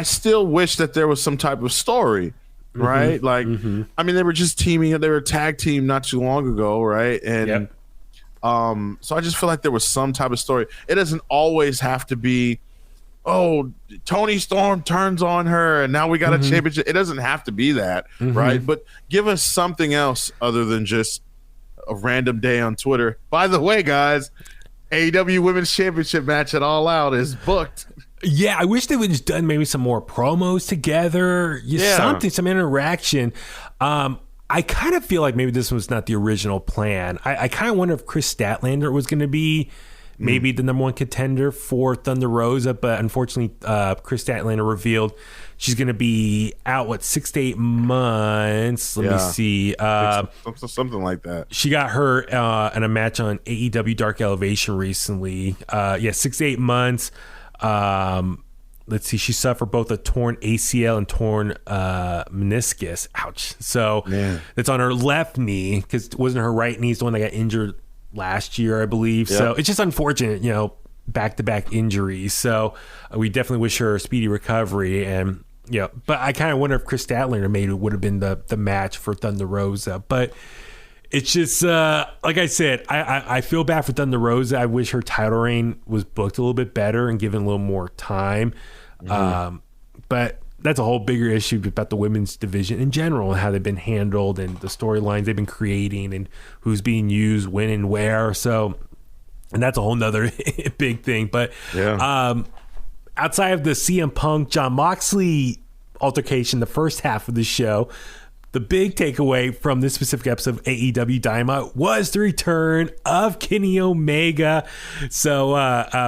still wish that there was some type of story. Right? Like, I mean, they were just teaming up. They were a tag team not too long ago, right? And so I just feel like there was some type of story. It doesn't always have to be, Toni Storm turns on her and now we got a championship. It doesn't have to be that, right? But give us something else other than just a random day on Twitter. By the way, guys, AEW Women's Championship match at All Out is booked. Yeah, I wish they would have just done maybe some more promos together, something, some interaction. I kind of feel like maybe this was not the original plan. I kind of wonder if Chris Statlander was going to be maybe the number one contender for Thunder Rosa, but unfortunately, Chris Statlander revealed she's going to be out 6 to 8 months. Let me see, something like that. She got her in a match on AEW Dark Elevation recently. 6 to 8 months. Let's see, she suffered both a torn ACL and torn meniscus. Ouch. So it's on her left knee, because it wasn't her right knee. It's the one that got injured last year, I believe. Yep. So it's just unfortunate, back-to-back injuries. So we definitely wish her a speedy recovery. And but I kind of wonder if Chris Statlander maybe would have been the match for Thunder Rosa. But it's just like I said, I feel bad for Thunder Rosa. I wish her title reign was booked a little bit better and given a little more time. But that's a whole bigger issue about the women's division in general and how they've been handled and the storylines they've been creating and who's being used, when and where. So, and that's a whole nother big thing. But outside of the CM Punk Jon Moxley altercation, the first half of the show, the big takeaway from this specific episode of AEW Dynamite was the return of Kenny Omega. So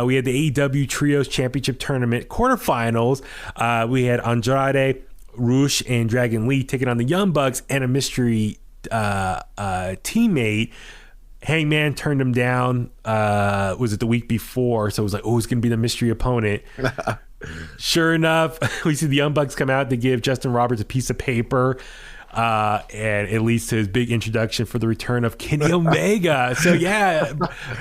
we had the AEW Trios Championship Tournament quarterfinals. We had Andrade, Rush, and Dragon Lee taking on the Young Bucks and a mystery teammate. Hangman turned him down. Was it the week before? So it was like, who's going to be the mystery opponent? Sure enough, we see the Young Bucks come out to give Justin Roberts a piece of paper. And it leads to his big introduction for the return of Kenny Omega. So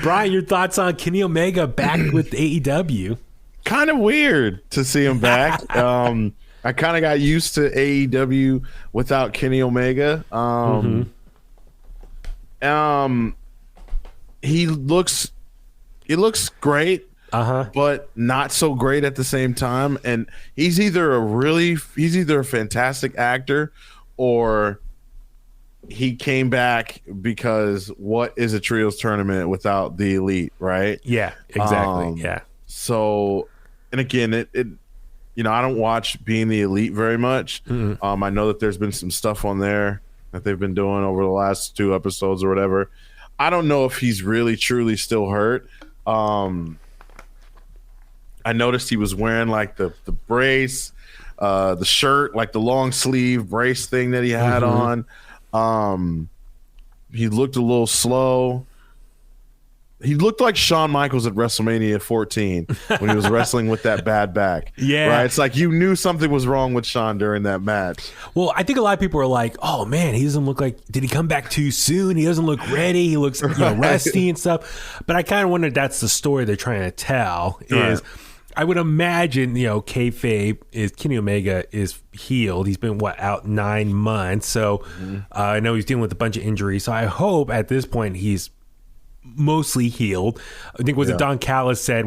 Bryan, your thoughts on Kenny Omega back with AEW? Kind of weird to see him back. I kind of got used to AEW without Kenny Omega. He looks great. But not so great at the same time. And he's either a fantastic actor, or he came back because what is a trios tournament without the elite, right? Yeah, exactly. So, and again, it I don't watch Being the Elite very much. I know that there's been some stuff on there that they've been doing over the last 2 episodes or whatever. I don't know if he's really truly still hurt. I noticed he was wearing like the brace, the shirt, like the long sleeve brace thing that he had on. He looked a little slow. He looked like Shawn Michaels at WrestleMania 14 when he was wrestling with that bad back. Yeah. Right? It's like you knew something was wrong with Shawn during that match. Well, I think a lot of people are like, oh, man, he doesn't look like, did he come back too soon? He doesn't look ready. He looks rusty and stuff. But I kind of wonder if that's the story they're trying to tell is I would imagine, kayfabe is Kenny Omega is healed. He's been, out 9 months. So I know he's dealing with a bunch of injuries. So I hope at this point he's mostly healed. I think it Don Callis said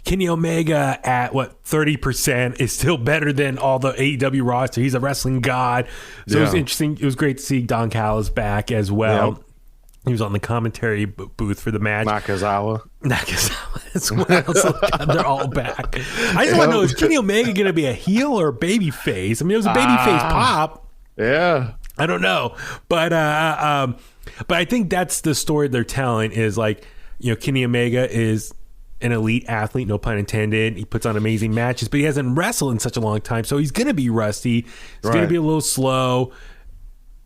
Kenny Omega at 30% is still better than all the AEW roster. He's a wrestling god. So it was interesting. It was great to see Don Callis back as well. Yep. He was on the commentary booth for the match. Nakazawa as well. So they're all back. I just want to know, is Kenny Omega going to be a heel or a baby face? I mean, it was a baby face pop. Yeah. I don't know. But I think that's the story they're telling is Kenny Omega is an elite athlete, no pun intended. He puts on amazing matches, but he hasn't wrestled in such a long time. So he's going to be rusty. He's going to be a little slow.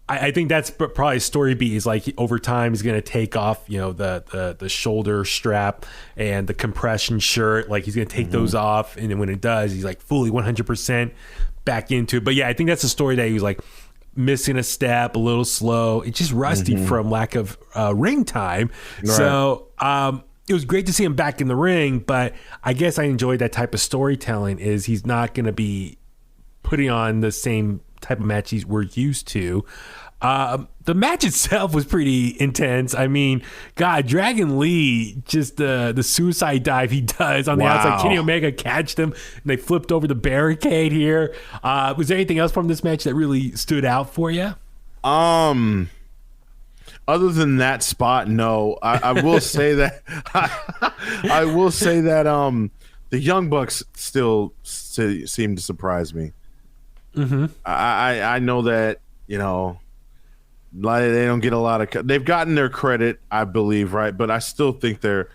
I think that's probably story beat is over time he's going to take off, the shoulder strap and the compression shirt. He's going to take those off. And then when it does, he's fully 100% back into it. But yeah, I think that's the story that he was missing a step, a little slow. It's just rusty from lack of ring time. Right. So it was great to see him back in the ring, but I guess I enjoyed that type of storytelling is he's not going to be putting on the same type of match we're used to. The match itself was pretty intense. I mean, God, Dragon Lee, just the suicide dive he does on the outside. Kenny Omega catched him, and they flipped over the barricade here. Was there anything else from this match that really stood out for you? Other than that spot, no. I will say that I will say that the Young Bucks still seem to surprise me. I know that they don't get a lot of. They've gotten their credit, I believe, right? But I still think they're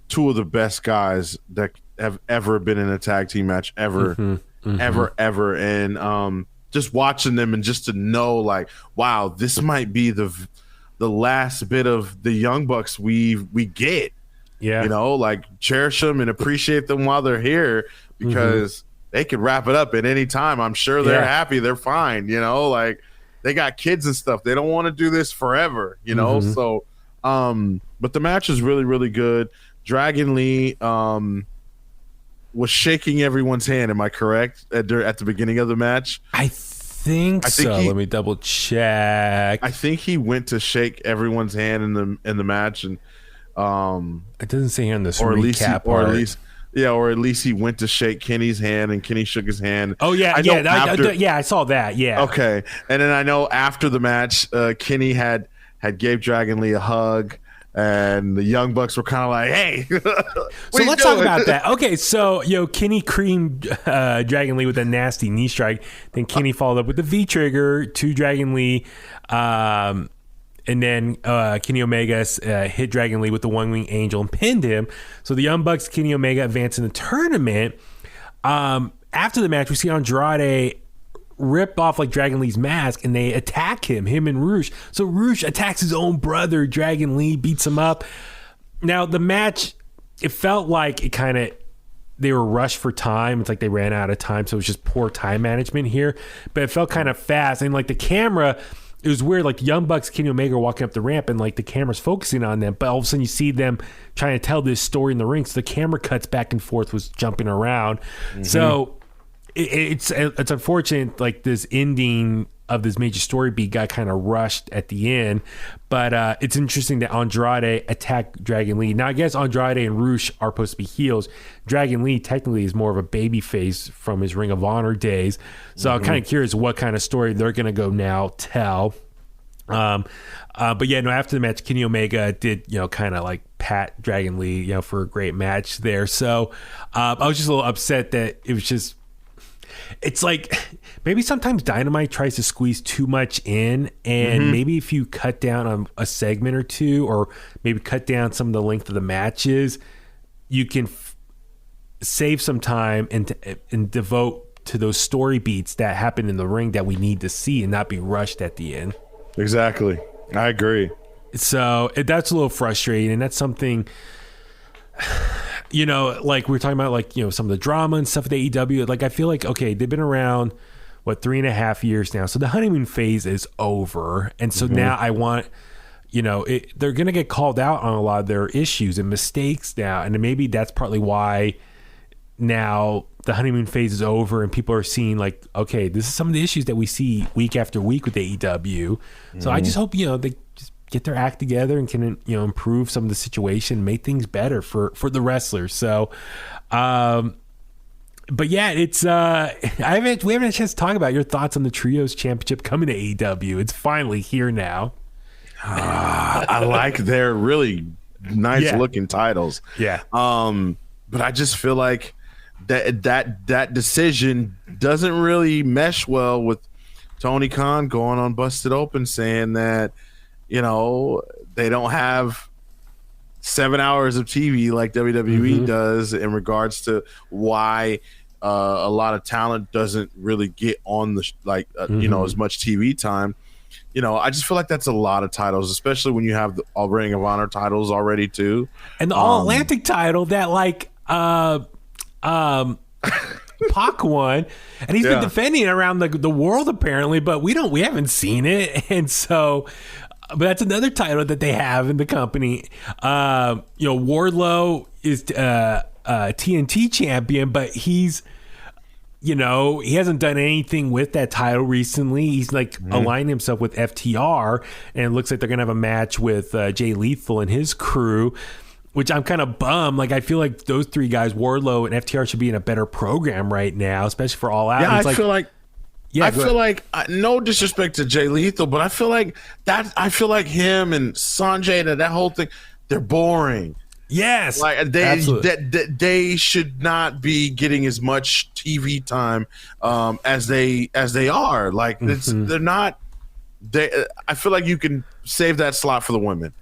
two of the best guys that have ever been in a tag team match ever, ever. And just watching them and just to know, like, wow, this might be the last bit of the Young Bucks we get. Yeah. You know, like, cherish them and appreciate them while they're here, because they could wrap it up at any time. I'm sure they're happy. They're fine. You know, like, they got kids and stuff. They don't want to do this forever, you know? So, but the match is really, really good. Dragon Lee was shaking everyone's hand. Am I correct? At the beginning of the match? I think so. Let me double check. I think he went to shake everyone's hand in the match, and it doesn't say here in this recap part. Or at least he went to shake Kenny's hand, and Kenny shook his hand. Oh yeah, I saw that. Yeah. Okay, and then I know after the match, Kenny had gave Dragon Lee a hug, and the Young Bucks were kind of like, "Hey." So let's talk about that. Okay, so Kenny creamed Dragon Lee with a nasty knee strike. Then Kenny followed up with the V trigger to Dragon Lee. And then Kenny Omega hit Dragon Lee with the One Wing Angel and pinned him. So the Young Bucks, Kenny Omega advance in the tournament. After the match, we see Andrade rip off like Dragon Lee's mask, and they attack him and Rouge. So Rouge attacks his own brother. Dragon Lee beats him up. Now the match, it felt like they were rushed for time. It's like they ran out of time, so it was just poor time management here. But it felt kind of fast, and like the camera, it was weird. Like the Young Bucks, Kenny Omega are walking up the ramp, and like the camera's focusing on them, but all of a sudden you see them trying to tell this story in the ring. So the camera cuts back and forth, was jumping around. So it's unfortunate. Like this ending of this major story beat got kind of rushed at the end, but it's interesting that Andrade attacked Dragon Lee. Now I guess Andrade and Rouge are supposed to be heels. Dragon Lee technically is more of a baby face from his Ring of Honor days. So I'm kind of curious what kind of story they're going to go now tell. But yeah, no, after the match, Kenny Omega did, kind of like pat Dragon Lee, for a great match there. So I was just a little upset that it was just, it's like maybe sometimes Dynamite tries to squeeze too much in, and maybe if you cut down on a segment or two, or maybe cut down some of the length of the matches, you can save some time and devote to those story beats that happen in the ring that we need to see, and not be rushed at the end. Exactly. I agree. So that's a little frustrating, and that's something, like we were talking about, like, some of the drama and stuff with AEW. Like, I feel like, okay, they've been around, 3.5 years now. So the honeymoon phase is over. And so now I want, they're going to get called out on a lot of their issues and mistakes now. And maybe that's partly why now the honeymoon phase is over, and people are seeing like, okay, this is some of the issues that we see week after week with AEW. So I just hope, they just get their act together and can, improve some of the situation, make things better for the wrestlers. So, but yeah, it's, we haven't had a chance to talk about your thoughts on the Trios Championship coming to AEW. It's finally here now. I like their really nice looking titles. Yeah. But I just feel like that decision doesn't really mesh well with Tony Khan going on Busted Open saying that, they don't have 7 hours of TV like WWE does, in regards to why a lot of talent doesn't really get on the as much TV time. I just feel like that's a lot of titles, especially when you have the All Ring of Honor titles already too, and the All Atlantic title that Pac won, and he's been defending it around the world apparently, but we haven't seen it, and so. But that's another title that they have in the company. Wardlow is TNT champion, but he's, he hasn't done anything with that title recently. He's aligned himself with FTR, and it looks like they're going to have a match with Jay Lethal and his crew, which I'm kind of bummed. Like, I feel like those three guys, Wardlow and FTR, should be in a better program right now, especially for All Out. Yeah, I feel like no disrespect to Jay Lethal, but I feel like him and Sanjay and that whole thing, they're boring. Yes, like they should not be getting as much TV time as they are. Like they're not. I feel like you can save that slot for the women.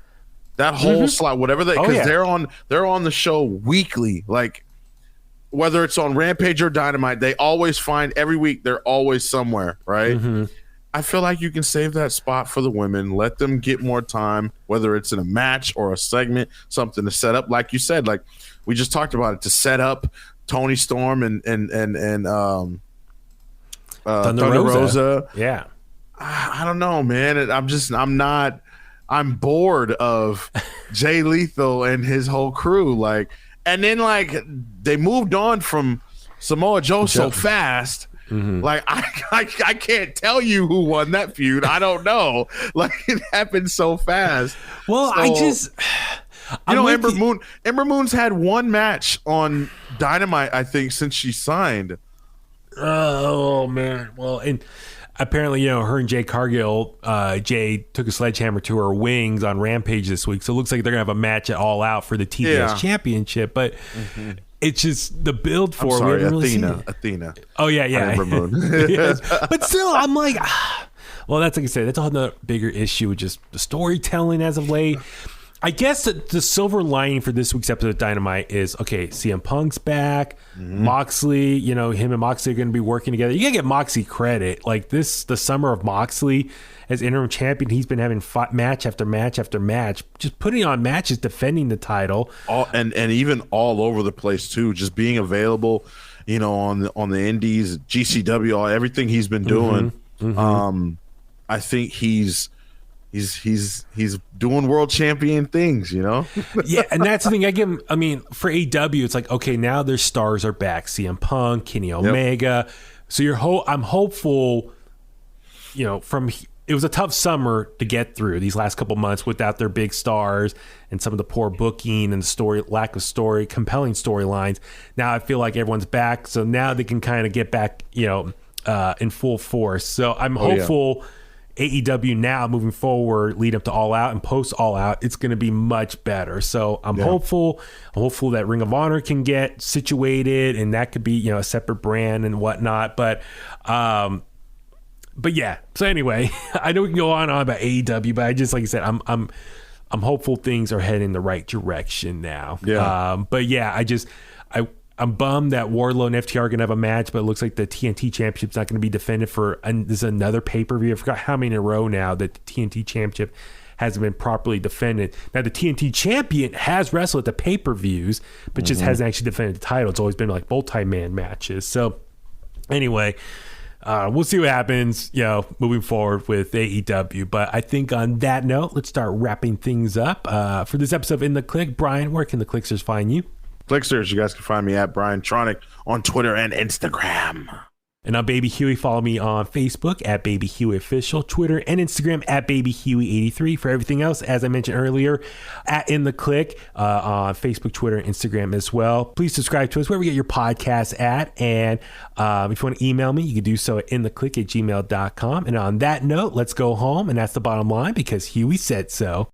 That whole slot, whatever they, because they're on the show weekly. Like whether it's on Rampage or Dynamite, they always find every week they're always somewhere, right? I feel like you can save that spot for the women, let them get more time, whether it's in a match or a segment, something to set up. Like you said, like we just talked about it, to set up Toni Storm and Thunder Rosa. Yeah. I don't know, man. I'm bored of Jay Lethal and his whole crew. Like, and then like they moved on from Samoa Joe so fast. Like I can't tell you who won that feud. I don't know. Like it happened so fast. Well, so, Ember Moon's had one match on Dynamite, I think, since she signed. Oh man. Well, and apparently, her and Jay Cargill, Jay took a sledgehammer to her wings on Rampage this week. So it looks like they're gonna have a match at All Out for the TBS Championship, but it's just the build for Athena. Oh yeah. Ember Moon. Yes. But still, I'm like, well, that's like I said, that's another bigger issue with just the storytelling as of late. I guess the silver lining for this week's episode of Dynamite is, okay, CM Punk's back, Moxley, him and Moxley are going to be working together. You got to get Moxley credit. Like the summer of Moxley as interim champion, he's been having match after match after match, just putting on matches, defending the title. And even all over the place too, just being available, on the indies, GCW, everything he's been doing. I think he's doing world champion things, Yeah, and that's the thing. I give him. I mean, for AEW, it's like, okay, now their stars are back. CM Punk, Kenny Omega. So I'm hopeful. It was a tough summer to get through these last couple months without their big stars and some of the poor booking and the lack of compelling storylines. Now I feel like everyone's back, so now they can kind of get back, in full force. So I'm hopeful. Yeah. AEW now moving forward, lead up to All Out and post All Out, it's going to be much better. So I'm hopeful. I'm hopeful that Ring of Honor can get situated and that could be, a separate brand and whatnot. But yeah. So anyway, I know we can go on and on about AEW, but I just, like I said, I'm hopeful things are heading in the right direction now. Yeah. But yeah, I'm bummed that Wardlow and FTR are going to have a match, but it looks like the TNT Championship's not going to be defended this is another pay-per-view. I forgot how many in a row now that the TNT Championship hasn't been properly defended. Now, the TNT Champion has wrestled at the pay-per-views, but just hasn't actually defended the title. It's always been like multi-man matches. So anyway, we'll see what happens, moving forward with AEW. But I think on that note, let's start wrapping things up. For this episode of In The Kliq, Bryan, where can the Kliqsters find you? Kliqsters, you guys can find me at BrianTronic on Twitter and Instagram. And I'm Baby Huey. Follow me on Facebook at Baby Huey Official, Twitter and Instagram at Baby Huey83. For everything else, as I mentioned earlier, at In The Kliq on Facebook, Twitter, and Instagram as well. Please subscribe to us wherever you get your podcasts at. And if you want to email me, you can do so at inthekliq@gmail.com. And on that note, let's go home. And that's the bottom line because Huey said so.